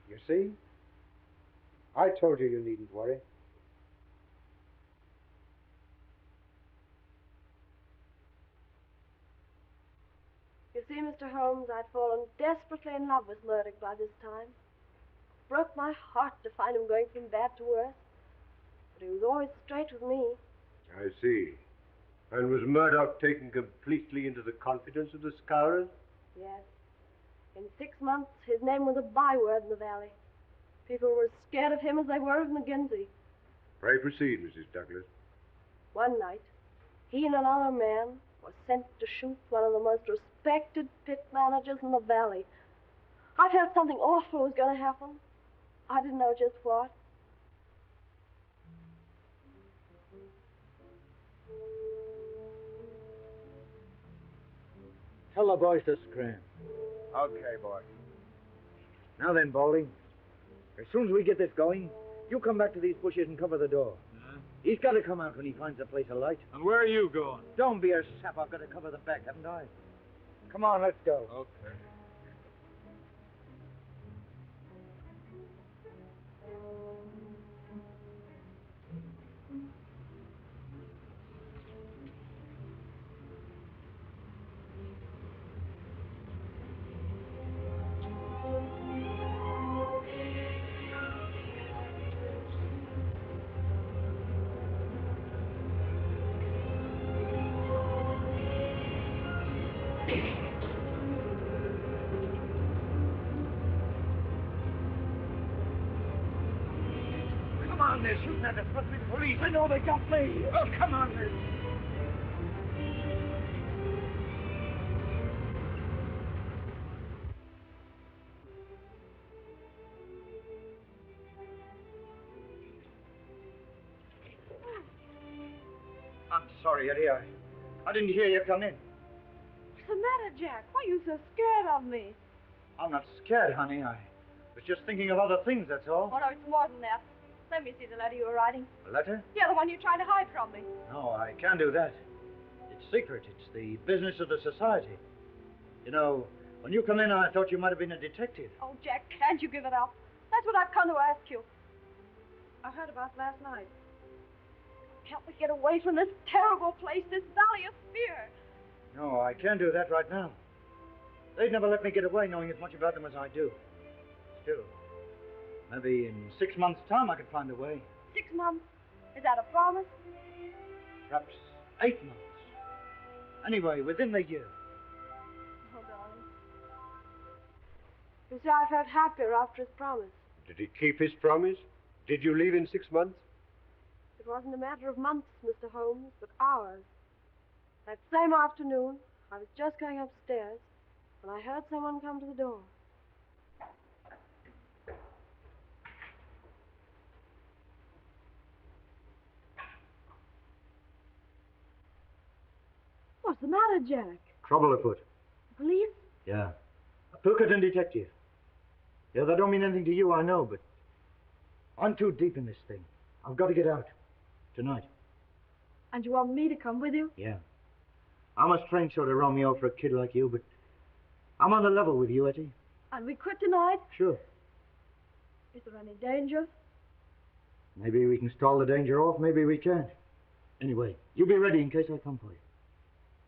You see? I told you needn't worry. You see, Mr. Holmes, I'd fallen desperately in love with Murdoch by this time. Broke my heart to find him going from bad to worse. But he was always straight with me. I see. And was Murdoch taken completely into the confidence of the Scowrers? Yes. In 6 months, his name was a byword in the valley. People were as scared of him as they were of McGinty. Pray proceed, Mrs. Douglas. One night, he and another man were sent to shoot one of the most respected pit managers in the valley. I felt something awful was going to happen. I didn't know just what. Tell the boys to scram. Okay, boy. Now then, Baldy. As soon as we get this going, you come back to these bushes and cover the door. He's got to come out when he finds a place of light. And where are you going? Don't be a sap. I've got to cover the back, haven't I? Come on, let's go. Okay. Come on, they're shooting at us. Must be the police. I know they got me. Oh, come on, Liz. I'm sorry, Eddie. I didn't hear you come in. What's the matter, Jack? Why are you so scared of me? I'm not scared, honey. I was just thinking of other things, that's all. Oh, no, it's more than that. Let me see the letter you were writing. A letter? Yeah, the one you're trying to hide from me. No, I can't do that. It's secret. It's the business of the society. You know, when you come in, I thought you might have been a detective. Oh, Jack, can't you give it up? That's what I've come to ask you. I heard about last night. Help me get away from this terrible place, this valley of fear. No, I can't do that right now. They'd never let me get away knowing as much about them as I do. Still, maybe in 6 months' time I could find a way. 6 months? Is that a promise? Perhaps 8 months. Anyway, within the year. Oh, darling. You see, I felt happier after his promise. Did he keep his promise? Did you leave in 6 months? It wasn't a matter of months, Mr. Holmes, but hours. That same afternoon, I was just going upstairs when I heard someone come to the door. What's the matter, Jack? Trouble afoot. The police? Yeah. A Pilkington detective. Yeah, that don't mean anything to you, I know, but I'm too deep in this thing. I've got to get out. Tonight. And you want me to come with you? Yeah. I'm a strange sort of Romeo for a kid like you, but I'm on the level with you, Etty. And we quit tonight? Sure. Is there any danger? Maybe we can stall the danger off, maybe we can't. Anyway, you be ready in case I come for you.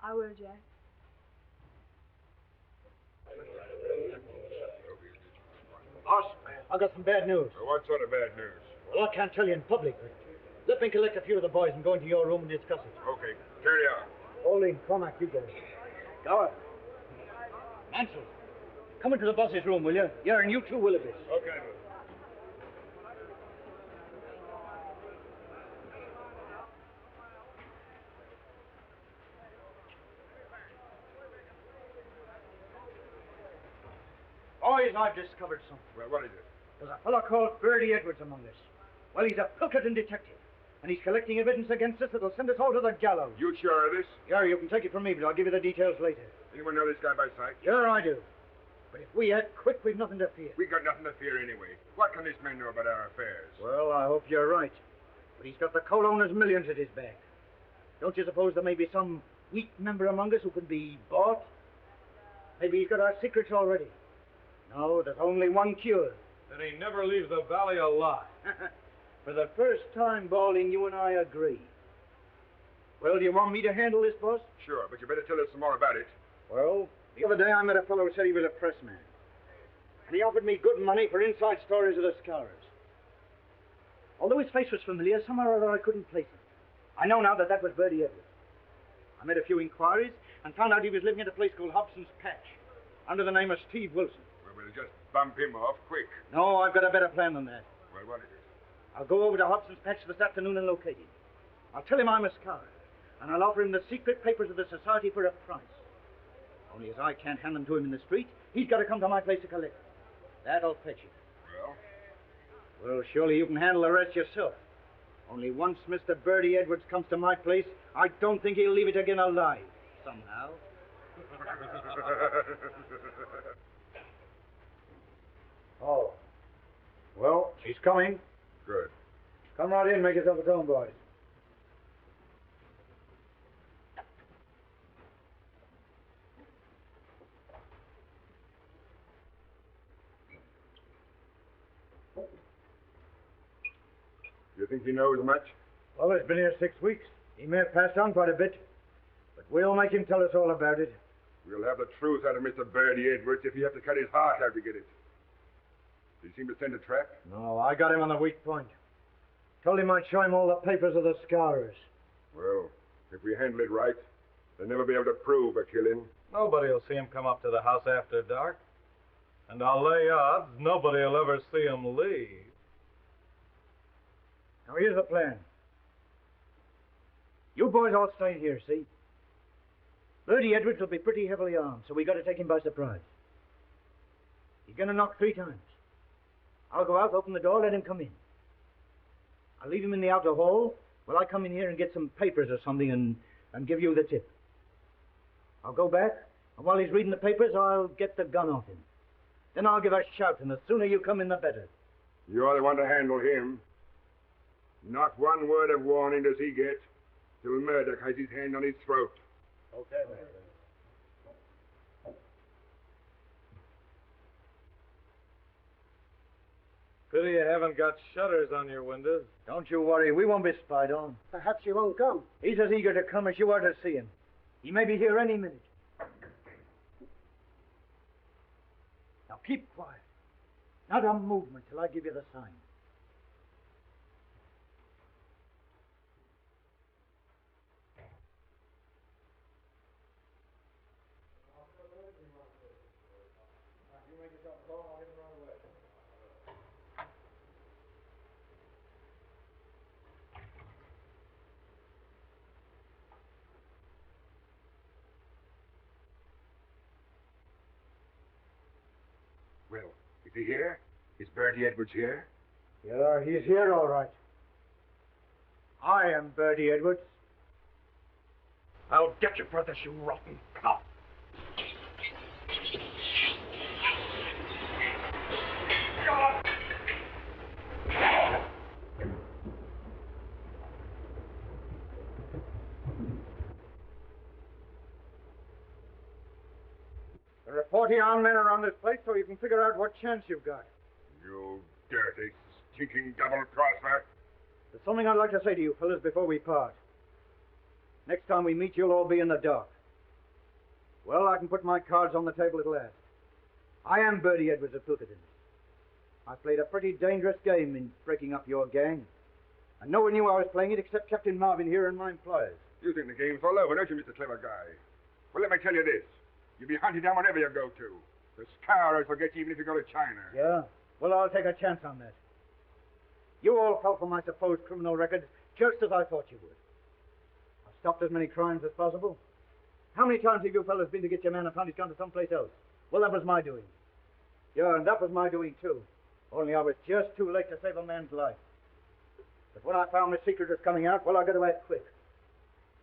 I will, Jack. Boss, I've got some bad news. What sort of bad news? Well, I can't tell you in public, but let me collect a few of the boys and go into your room and discuss it. Okay, carry on. Holding, Cormac, you go. Gower. Mansell, come into the boss's room, will you? Yeah, and you too, Willoughby. Okay. Boys, I've discovered something. Well, what is it? There's a fellow called Bertie Edwards among us. Well, he's a Pilkington detective, and he's collecting evidence against us that'll send us all to the gallows. You sure of this? Yeah, you can take it from me, but I'll give you the details later. Anyone know this guy by sight? Sure, I do. But if we act quick, we've nothing to fear. We got nothing to fear anyway. What can this man know about our affairs? Well, I hope you're right. But he's got the coal owner's millions at his back. Don't you suppose there may be some weak member among us who can be bought? Maybe he's got our secrets already. No, there's only one cure. Then he never leaves the valley alive. For the first time, Balding, you and I agree. Well, do you want me to handle this, boss? Sure, but you better tell us some more about it. Well, the other day I met a fellow who said he was a pressman. And he offered me good money for inside stories of the Scourers. Although his face was familiar, somehow or other I couldn't place him. I know now that that was Bertie Edwards. I made a few inquiries and found out he was living at a place called Hobson's Patch, under the name of Steve Wilson. Well, we'll just bump him off quick. No, I've got a better plan than that. Well, what is it? I'll go over to Hobson's Patch this afternoon and locate him. I'll tell him I'm a scholar, and I'll offer him the secret papers of the society for a price. Only as I can't hand them to him in the street, he's got to come to my place to collect them. That'll fetch you. Well, surely you can handle the rest yourself. Only once Mr. Bertie Edwards comes to my place, I don't think he'll leave it again alive, somehow. Oh. Well, she's coming. Good. Come right in, make yourself at home, boys. You think he knows much? Well, he's been here 6 weeks. He may have passed on quite a bit, but we'll make him tell us all about it. We'll have the truth out of Mr. Birdie Edwards if you have to cut his heart out to get it. Did he seem to send a trap? No, I got him on the weak point. Told him I'd show him all the papers of the scourers. Well, if we handle it right, they'll never be able to prove a killing. Nobody will see him come up to the house after dark. And I'll lay odds nobody will ever see him leave. Now, here's the plan. You boys all stay here, see? Birdie Edwards will be pretty heavily armed, so we got to take him by surprise. He's going to knock 3 times. I'll go out, open the door, let him come in. I'll leave him in the outer hall while I come in here and get some papers or something and give you the tip. I'll go back, and while he's reading the papers, I'll get the gun off him. Then I'll give a shout, and the sooner you come in, the better. You're the one to handle him. Not one word of warning does he get till Murdoch has his hand on his throat. Okay, man. Pity you haven't got shutters on your windows. Don't you worry, we won't be spied on. Perhaps he won't come. He's as eager to come as you are to see him. He may be here any minute. Now keep quiet. Not a movement till I give you the sign. Well, is he here? Is Birdie Edwards here? Yeah, he's here all right. I am Birdie Edwards. I'll get you for this, you rotten cop. There are 40 armed men around this place, so you can figure out what chance you've got. You dirty, stinking double-crosser. There's something I'd like to say to you fellas before we part. Next time we meet, you'll all be in the dark. Well, I can put my cards on the table at last. I am Birdie Edwards of Pilkington. I played a pretty dangerous game in breaking up your gang. And no one knew I was playing it except Captain Marvin here and my employers. You think the game's all over, don't you, Mr. Clever Guy? Well, let me tell you this. You'll be hunted down wherever you go to. The scourers will get you even if you go to China. Yeah? Well, I'll take a chance on that. You all fell for my supposed criminal record just as I thought you would. I've stopped as many crimes as possible. How many times have you fellas been to get your man and found he's gone to someplace else? Well, that was my doing. Yeah, and that was my doing, too. Only I was just too late to save a man's life. But when I found the secret was coming out, well, I got to act quick.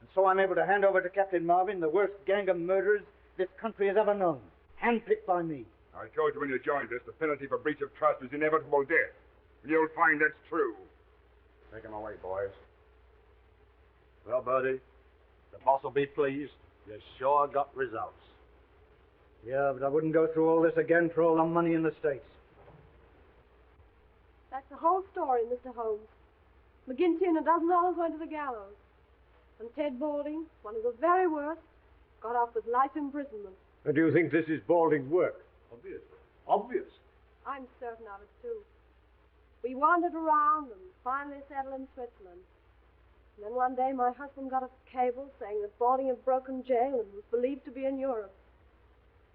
And so I'm able to hand over to Captain Marvin the worst gang of murderers this country has ever known. Handpicked by me. I told you when you joined us, the penalty for breach of trust is inevitable death. And you'll find that's true. Take him away, boys. Well, Birdie, the boss will be pleased. You sure got results. Yeah, but I wouldn't go through all this again for all the money in the States. That's the whole story, Mr. Holmes. McGinty and a dozen others went to the gallows. And Ted Balding, one of the very worst, got off with life imprisonment. And do you think this is Balding's work? Obvious. Obvious. I'm certain of it, too. We wandered around and finally settled in Switzerland. And then one day my husband got a cable saying that Balding had broken jail and was believed to be in Europe.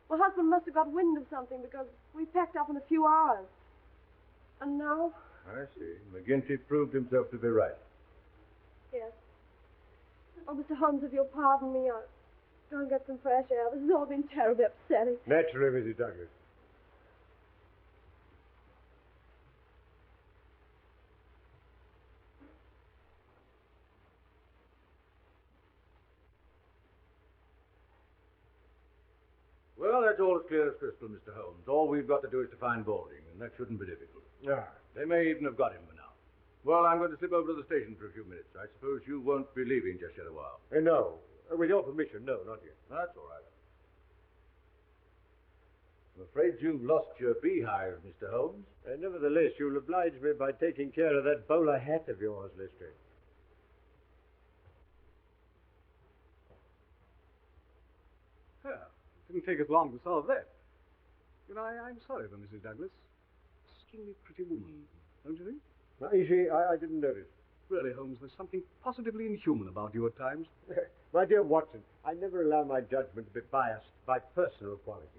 My husband must have got wind of something because we packed up in a few hours. And now? I see. McGinty proved himself to be right. Yes. Oh, Mr. Holmes, if you'll pardon me, I'll go and get some fresh air. This has all been terribly upsetting. Naturally, Mrs. Douglas. clear as crystal, Mr. Holmes. All we've got to do is to find Balding, and that shouldn't be difficult. Ah. They may even have got him by now. Well, I'm going to slip over to the station for a few minutes. I suppose you won't be leaving just yet a while. No. With your permission, no, not yet. That's all right. I'm afraid you've lost your beehive, Mr. Holmes. Nevertheless, you'll oblige me by taking care of that bowler hat of yours, Lestrade. Well, it didn't take us long to solve that. You know, I'm sorry for Mrs. Douglas. Extremely pretty woman, don't you think? Now, is she? I didn't notice. Really, Holmes, there's something positively inhuman about you at times. My dear Watson, I never allow my judgment to be biased by personal qualities.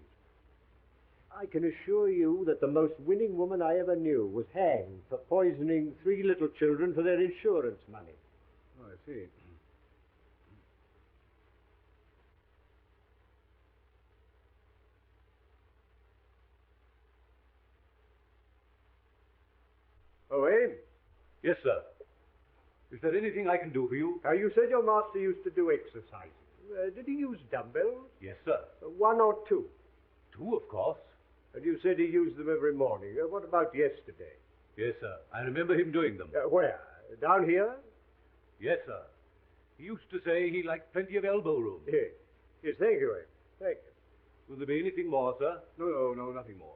I can assure you that the most winning woman I ever knew was hanged for poisoning 3 little children for their insurance money. Oh, I see. Oh, Abe? Yes, sir. Is there anything I can do for you? You said your master used to do exercises. Did he use dumbbells? Yes, sir. 1 or 2? 2, of course. And you said he used them every morning. What about yesterday? Yes, sir. I remember him doing them. Where? Down here? Yes, sir. He used to say he liked plenty of elbow room. Yes. Yes, thank you, Abe. Thank you. Will there be anything more, sir? No, nothing more.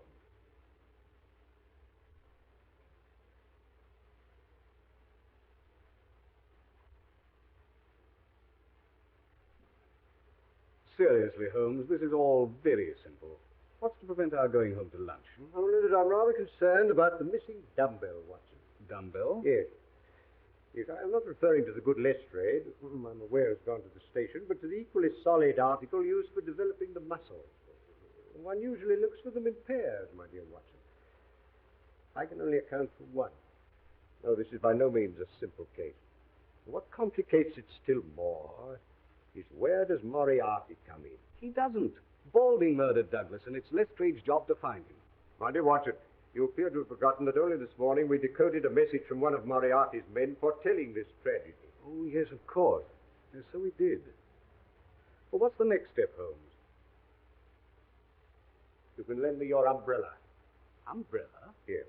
Seriously, Holmes, this is all very simple. What's to prevent our going home to lunch? Only that I'm rather concerned about the missing dumbbell, Watson. Dumbbell? Yes. Yes, I'm not referring to the good Lestrade, whom I'm aware has gone to the station, but to the equally solid article used for developing the muscles. One usually looks for them in pairs, my dear Watson. I can only account for one. No, this is by no means a simple case. What complicates it still more is where does Moriarty come in? He doesn't. Balding murdered Douglas, and it's Lestrade's job to find him. My dear Watson, you appear to have forgotten that only this morning we decoded a message from one of Moriarty's men foretelling this tragedy. Oh, yes, of course. Yes, so we did. Well, what's the next step, Holmes? You can lend me your umbrella. Umbrella? Yes.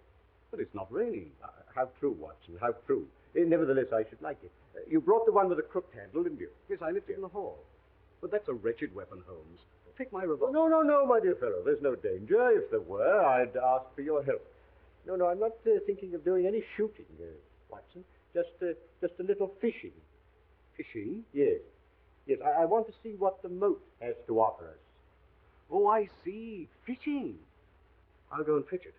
But it's not raining. How true, Watson, how true. Nevertheless, I should like it. You brought the one with the crooked handle, didn't you? Yes, I left it in the hall. But that's a wretched weapon, Holmes. Take my revolver. No, my dear fellow. There's no danger. If there were, I'd ask for your help. No, I'm not thinking of doing any shooting, Watson. Just a little fishing. Fishing? Yes. Yes, I want to see what the moat has to offer us. Oh, I see. Fishing. I'll go and fetch it.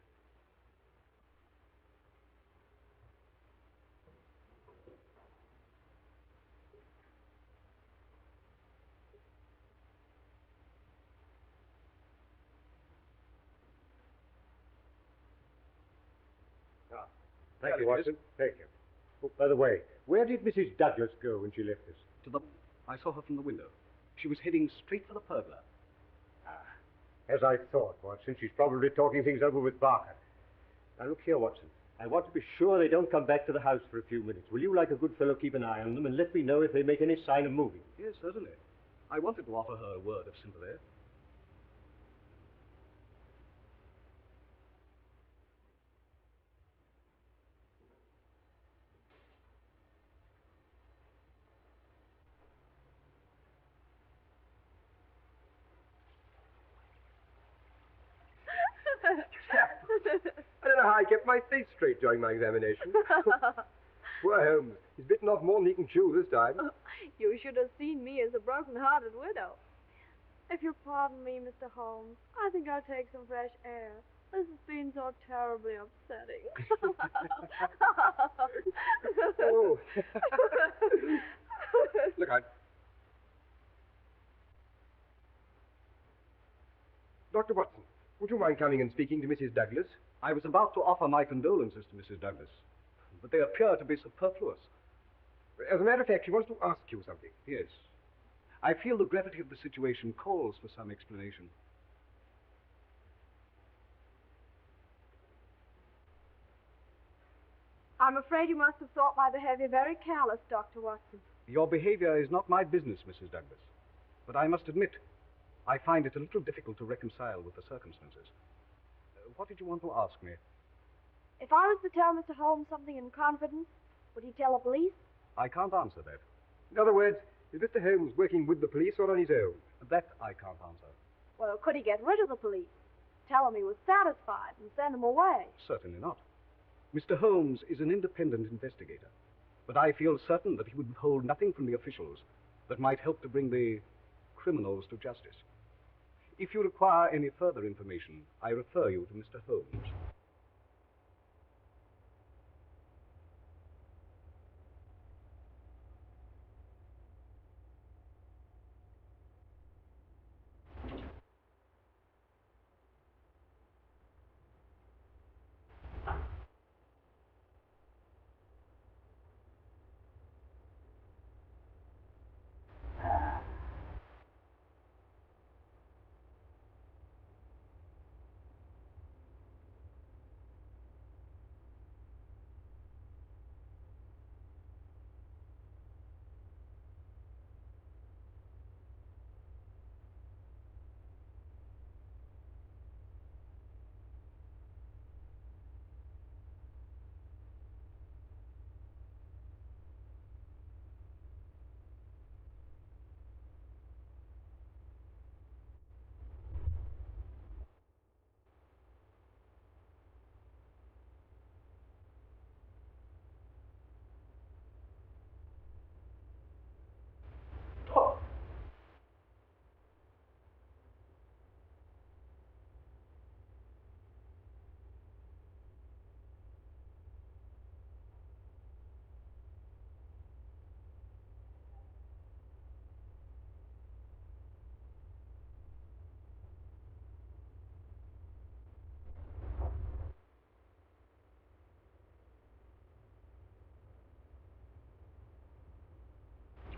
Thank you, Watson. Thank you. Oh, by the way, where did Mrs. Douglas go when she left us? I saw her from the window. She was heading straight for the pergola. As I thought, Watson. She's probably talking things over with Barker. Now, look here, Watson. I want to be sure they don't come back to the house for a few minutes. Will you, like a good fellow, keep an eye on them and let me know if they make any sign of moving? Yes, certainly. I wanted to offer her a word of sympathy. I don't know how I kept my face straight during my examination. Poor Holmes. He's bitten off more than he can chew this time. You should have seen me as a broken-hearted widow. If you'll pardon me, Mr. Holmes, I think I'll take some fresh air. This has been so terribly upsetting. Oh. Look out. Dr. Watson, would you mind coming and speaking to Mrs. Douglas? I was about to offer my condolences to Mrs. Douglas, but they appear to be superfluous. As a matter of fact, she wants to ask you something. Yes. I feel the gravity of the situation calls for some explanation. I'm afraid you must have thought my behavior very callous, Dr. Watson. Your behavior is not my business, Mrs. Douglas. But I must admit, I find it a little difficult to reconcile with the circumstances. What did you want to ask me? If I was to tell Mr. Holmes something in confidence, would he tell the police? I can't answer that. In other words, is Mr. Holmes working with the police or on his own? That I can't answer. Well, could he get rid of the police? Tell them he was satisfied and send them away? Certainly not. Mr. Holmes is an independent investigator, but I feel certain that he would withhold nothing from the officials that might help to bring the criminals to justice. If you require any further information, I refer you to Mr. Holmes.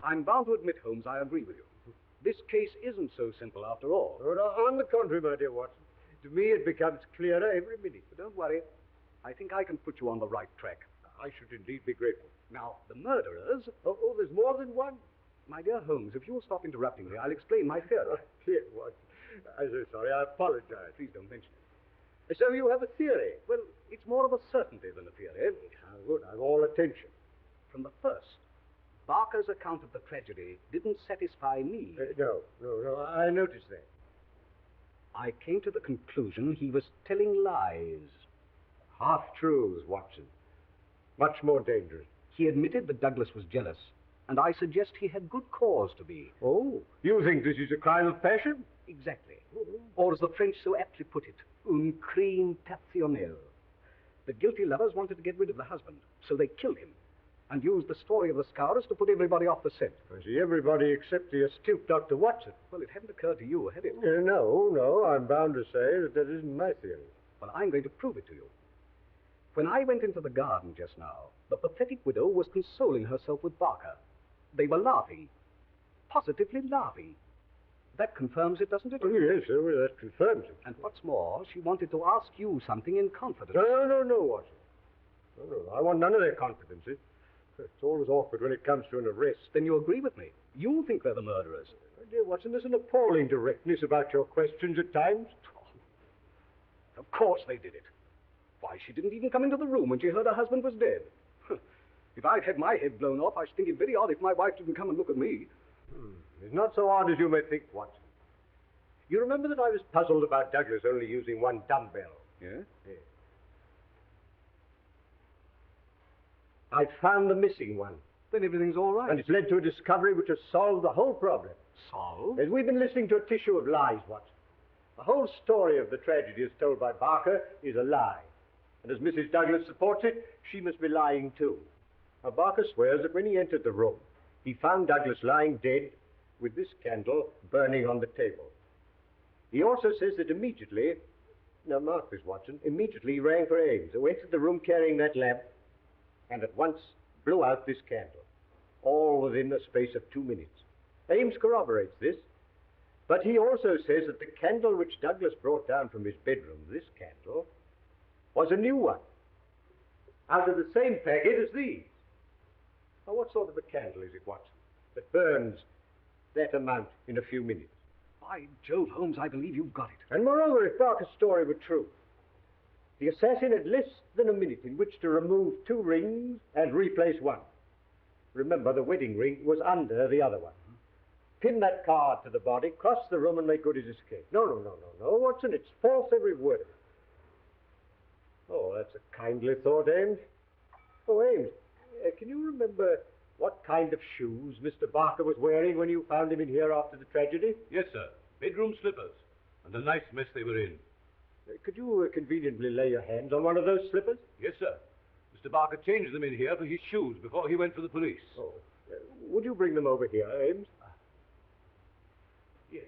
I'm bound to admit, Holmes, I agree with you. This case isn't so simple after all. Oh, no, on the contrary, my dear Watson. To me, it becomes clearer every minute. But don't worry. I think I can put you on the right track. I should indeed be grateful. Now, the murderers... Oh, there's more than one? My dear Holmes, if you'll stop interrupting me, I'll explain my theory. Oh, dear Watson. I'm so sorry. I apologize. Please don't mention it. So you have a theory? Well, it's more of a certainty than a theory. How good. I'm all attention. From the first, Barker's account of the tragedy didn't satisfy me. No. I noticed that. I came to the conclusion he was telling lies. Half-truths, Watson. Much more dangerous. He admitted that Douglas was jealous, and I suggest he had good cause to be. Oh, you think this is a crime of passion? Exactly. Or as the French so aptly put it, un crime passionnel. The guilty lovers wanted to get rid of the husband, so they killed him, and used the story of the scours to put everybody off the scent. I see, everybody except the astute Dr. Watson. Well, it hadn't occurred to you, had it? No, I'm bound to say that isn't my theory. Well, I'm going to prove it to you. When I went into the garden just now, the pathetic widow was consoling herself with Barker. They were laughing. Positively laughing. That confirms it, doesn't it? Oh, yes, sir, that confirms it. And what's more, she wanted to ask you something in confidence. No, Watson. No, I want none of their confidences. It's always awkward when it comes to an arrest. Then you agree with me. You think they're the murderers. My dear Watson, there's an appalling directness about your questions at times. Of course they did it. Why, she didn't even come into the room when she heard her husband was dead. If I'd had my head blown off, I should think it very odd if my wife didn't come and look at me. It's not so odd as you may think, Watson. You remember that I was puzzled about Douglas only using one dumbbell? Yeah? Yes. I found the missing one. Then everything's all right. And it's led to a discovery which has solved the whole problem. Solved? As we've been listening to a tissue of lies, Watson. The whole story of the tragedy as told by Barker is a lie. And as Mrs. Douglas supports it, she must be lying too. Now, Barker swears that when he entered the room, he found Douglas lying dead with this candle burning on the table. He also says that immediately, now mark this, Watson, immediately he rang for Ames, who entered the room carrying that lamp and at once blew out this candle, all within the space of 2 minutes. Ames corroborates this, but he also says that the candle which Douglas brought down from his bedroom, this candle, was a new one, out of the same packet as these. Now, what sort of a candle is it, Watson, that burns that amount in a few minutes? By Jove, Holmes, I believe you've got it. And moreover, if Barker's story were true, the assassin had less than a minute in which to remove 2 rings and replace one. Remember, the wedding ring was under the other one. Pin that card to the body, cross the room, and make good his escape. No, Watson, it's false, every word of it. Oh, that's a kindly thought, Ames. Oh, Ames, can you remember what kind of shoes Mr. Barker was wearing when you found him in here after the tragedy? Yes, sir. Bedroom slippers. And a nice mess they were in. Could you conveniently lay your hands on one of those slippers? Yes, sir. Mr. Barker changed them in here for his shoes before he went for the police. Oh. Would you bring them over here, Ames? Yes.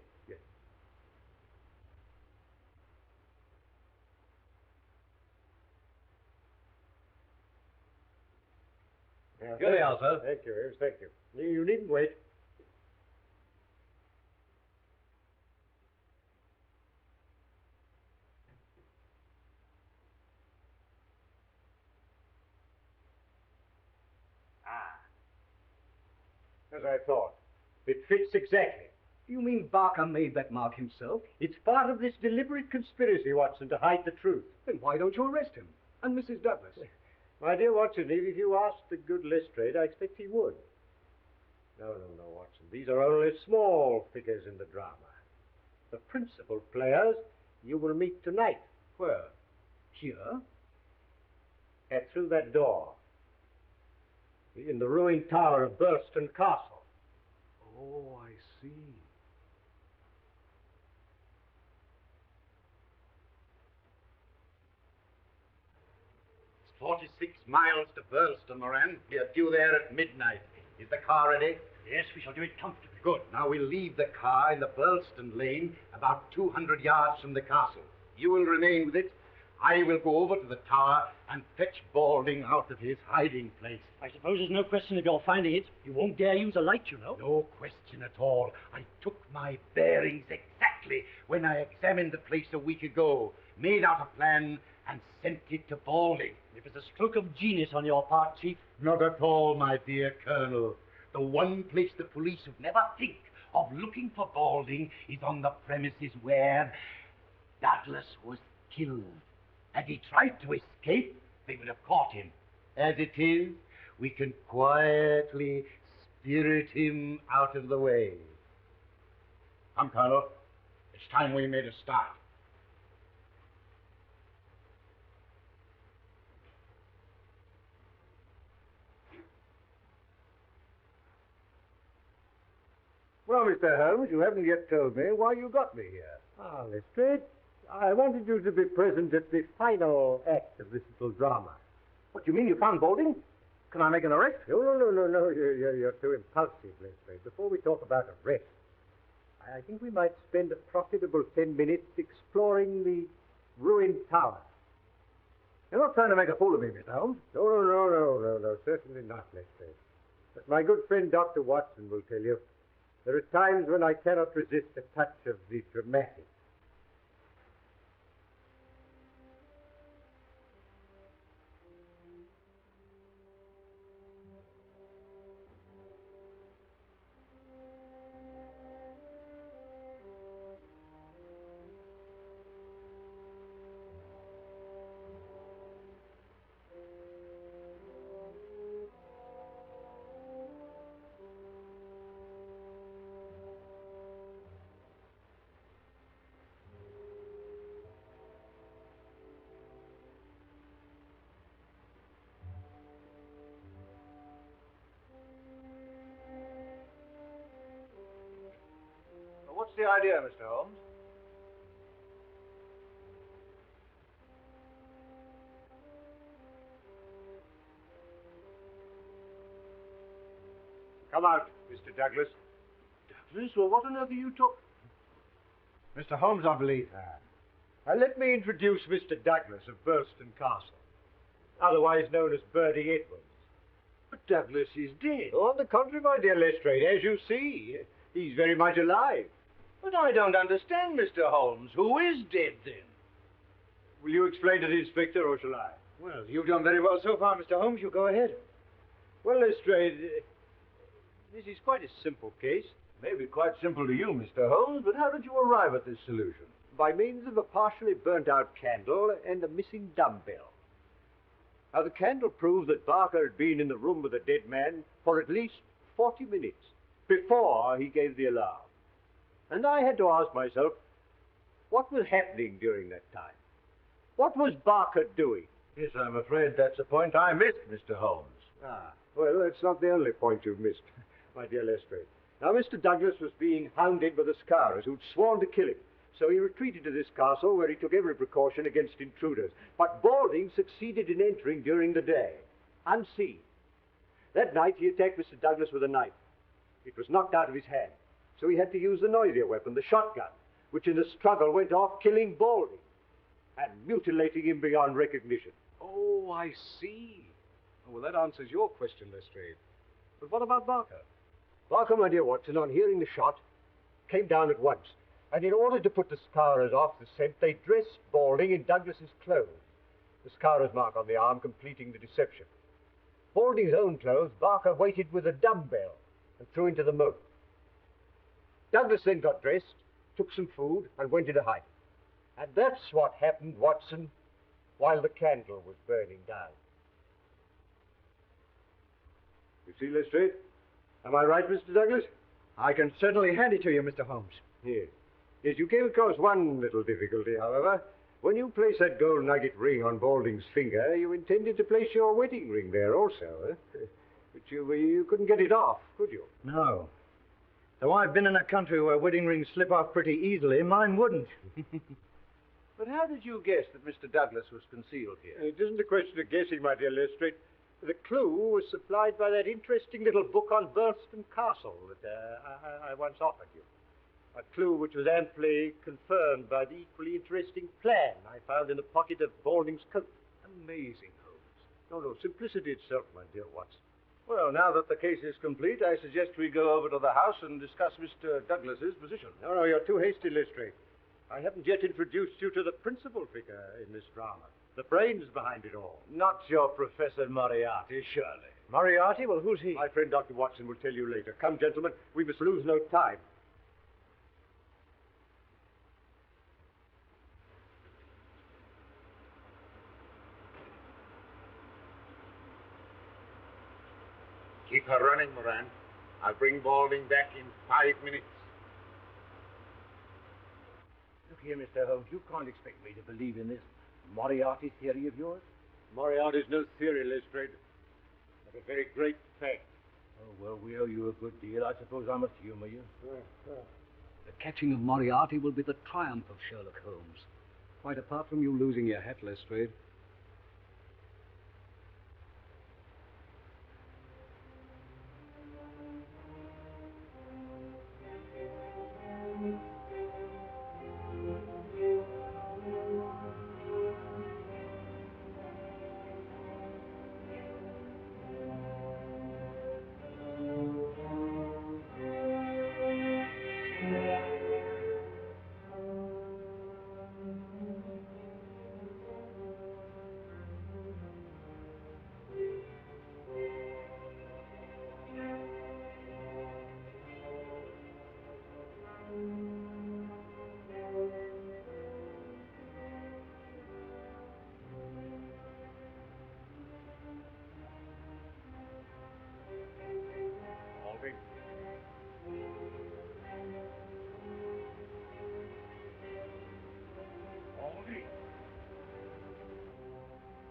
Here they are, sir. Thank you, Ames, thank you. You needn't wait. As I thought. It fits exactly. You mean Barker made that mark himself? It's part of this deliberate conspiracy, Watson, to hide the truth. Then why don't you arrest him? And Mrs. Douglas? My dear Watson, if you asked the good Lestrade, I expect he would. No, Watson. These are only small figures in the drama. The principal players you will meet tonight. Where? Here? Through that door. In the ruined tower of Burlston Castle. Oh, I see. It's 46 miles to Burlston, Moran. We are due there at midnight. Is the car ready? Yes, we shall do it comfortably. Good. Now we'll leave the car in the Burlston lane about 200 yards from the castle. You will remain with it. I will go over to the tower and fetch Balding out of his hiding place. I suppose there's no question of your finding it. You won't dare use a light, you know. No question at all. I took my bearings exactly when I examined the place a week ago, made out a plan, and sent it to Balding. It was a stroke of genius on your part, Chief. Not at all, my dear Colonel. The one place the police would never think of looking for Balding is on the premises where Douglas was killed. Had he tried to escape, they would have caught him. As it is, we can quietly spirit him out of the way. Come, Colonel. It's time we made a start. Well, Mr. Holmes, you haven't yet told me why you got me here. Ah, Lestrade, I wanted you to be present at the final act of this little drama. What, you mean you found Balding? Can I make an arrest? No. You're too impulsive, Lestrade. Before we talk about arrest, I think we might spend a profitable 10 minutes exploring the ruined tower. You're not trying to make a fool of me, Mr. Holmes? No, certainly not, Lestrade. But my good friend Dr. Watson will tell you, there are times when I cannot resist a touch of the dramatic. What's the idea, Mr. Holmes? Come out, Mr. Douglas. Douglas? Well, what on earth are you talking... Mr. Holmes, I believe. Let me introduce Mr. Douglas of Burlston Castle, otherwise known as Bertie Edwards. But Douglas is dead. Oh, on the contrary, my dear Lestrade, as you see, he's very much alive. But I don't understand, Mr. Holmes. Who is dead, then? Will you explain to the inspector, or shall I? Well, you've done very well so far, Mr. Holmes. You go ahead. Well, Lestrade, this is quite a simple case. May be quite simple to you, Mr. Holmes, but how did you arrive at this solution? By means of a partially burnt-out candle and a missing dumbbell. Now, the candle proved that Barker had been in the room with the dead man for at least 40 minutes before he gave the alarm. And I had to ask myself, what was happening during that time? What was Barker doing? Yes, I'm afraid that's a point I missed, Mr. Holmes. Ah, well, that's not the only point you've missed, my dear Lestrade. Now, Mr. Douglas was being hounded by the Scarers, who'd sworn to kill him. So he retreated to this castle, where he took every precaution against intruders. But Balding succeeded in entering during the day, unseen. That night, he attacked Mr. Douglas with a knife. It was knocked out of his hand, so he had to use the noisier weapon, the shotgun, which in the struggle went off, killing Balding and mutilating him beyond recognition. Oh, I see. Oh, well, that answers your question, Lestrade. But what about Barker? Barker, my dear Watson, on hearing the shot, came down at once. And in order to put the Scarers off the scent, they dressed Balding in Douglas's clothes, the Scarer's mark on the arm completing the deception. Balding's own clothes, Barker weighted with a dumbbell and threw into the moat. Douglas then got dressed, took some food, and went into hiding. And that's what happened, Watson, while the candle was burning down. You see, Lestrade? Am I right, Mr. Douglas? I can certainly hand it to you, Mr. Holmes. Yes. Yes, you came across one little difficulty, however. When you placed that gold nugget ring on Balding's finger, you intended to place your wedding ring there also, eh? But you couldn't get it off, could you? No. Though I've been in a country where wedding rings slip off pretty easily, mine wouldn't. But how did you guess that Mr. Douglas was concealed here? It isn't a question of guessing, my dear Lestrade. The clue was supplied by that interesting little book on Burlston Castle that I once offered you. A clue which was amply confirmed by the equally interesting plan I found in the pocket of Balding's coat. Amazing, Holmes. No, simplicity itself, my dear Watson. Well, now that the case is complete, I suggest we go over to the house and discuss Mr. Douglas's position. No, you're too hasty, Lestrade. I haven't yet introduced you to the principal figure in this drama, the brains behind it all. Not your Professor Moriarty, surely. Moriarty? Well, who's he? My friend Dr. Watson will tell you later. Come, gentlemen, we must lose no time. Keep her running, Moran. I'll bring Balding back in 5 minutes. Look here, Mr. Holmes, you can't expect me to believe in this Moriarty theory of yours. Moriarty's no theory, Lestrade, but a very great fact. Oh, well, we owe you a good deal. I suppose I must humor you. The catching of Moriarty will be the triumph of Sherlock Holmes. Quite apart from you losing your hat, Lestrade.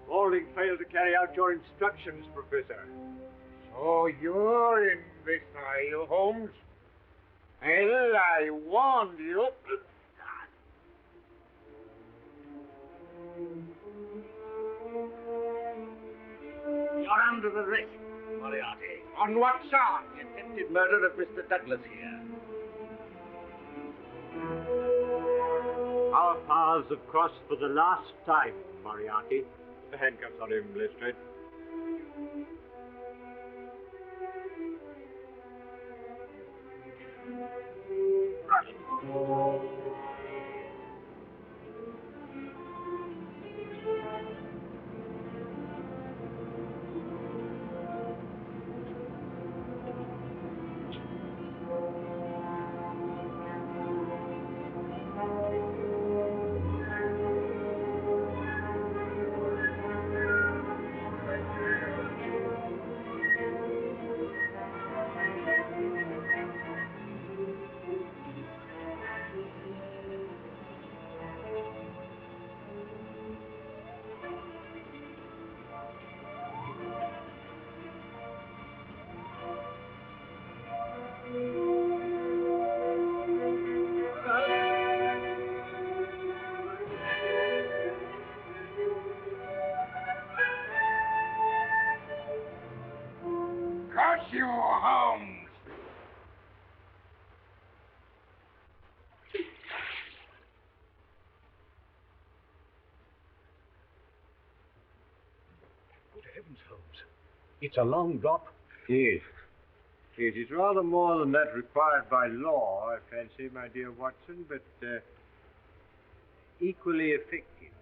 Balding failed to carry out your instructions, Professor. So you're in this, are you, Holmes? Well, I warned you. You're under arrest, Moriarty. On what charge? The attempted murder of Mr. Douglas here. Our paths have crossed for the last time, Moriarty. The handcuffs on him, Lestrade. you, Holmes! Good heavens, Holmes. It's a long drop. Yes. Yes, it's rather more than that required by law, I fancy, my dear Watson, but equally effective.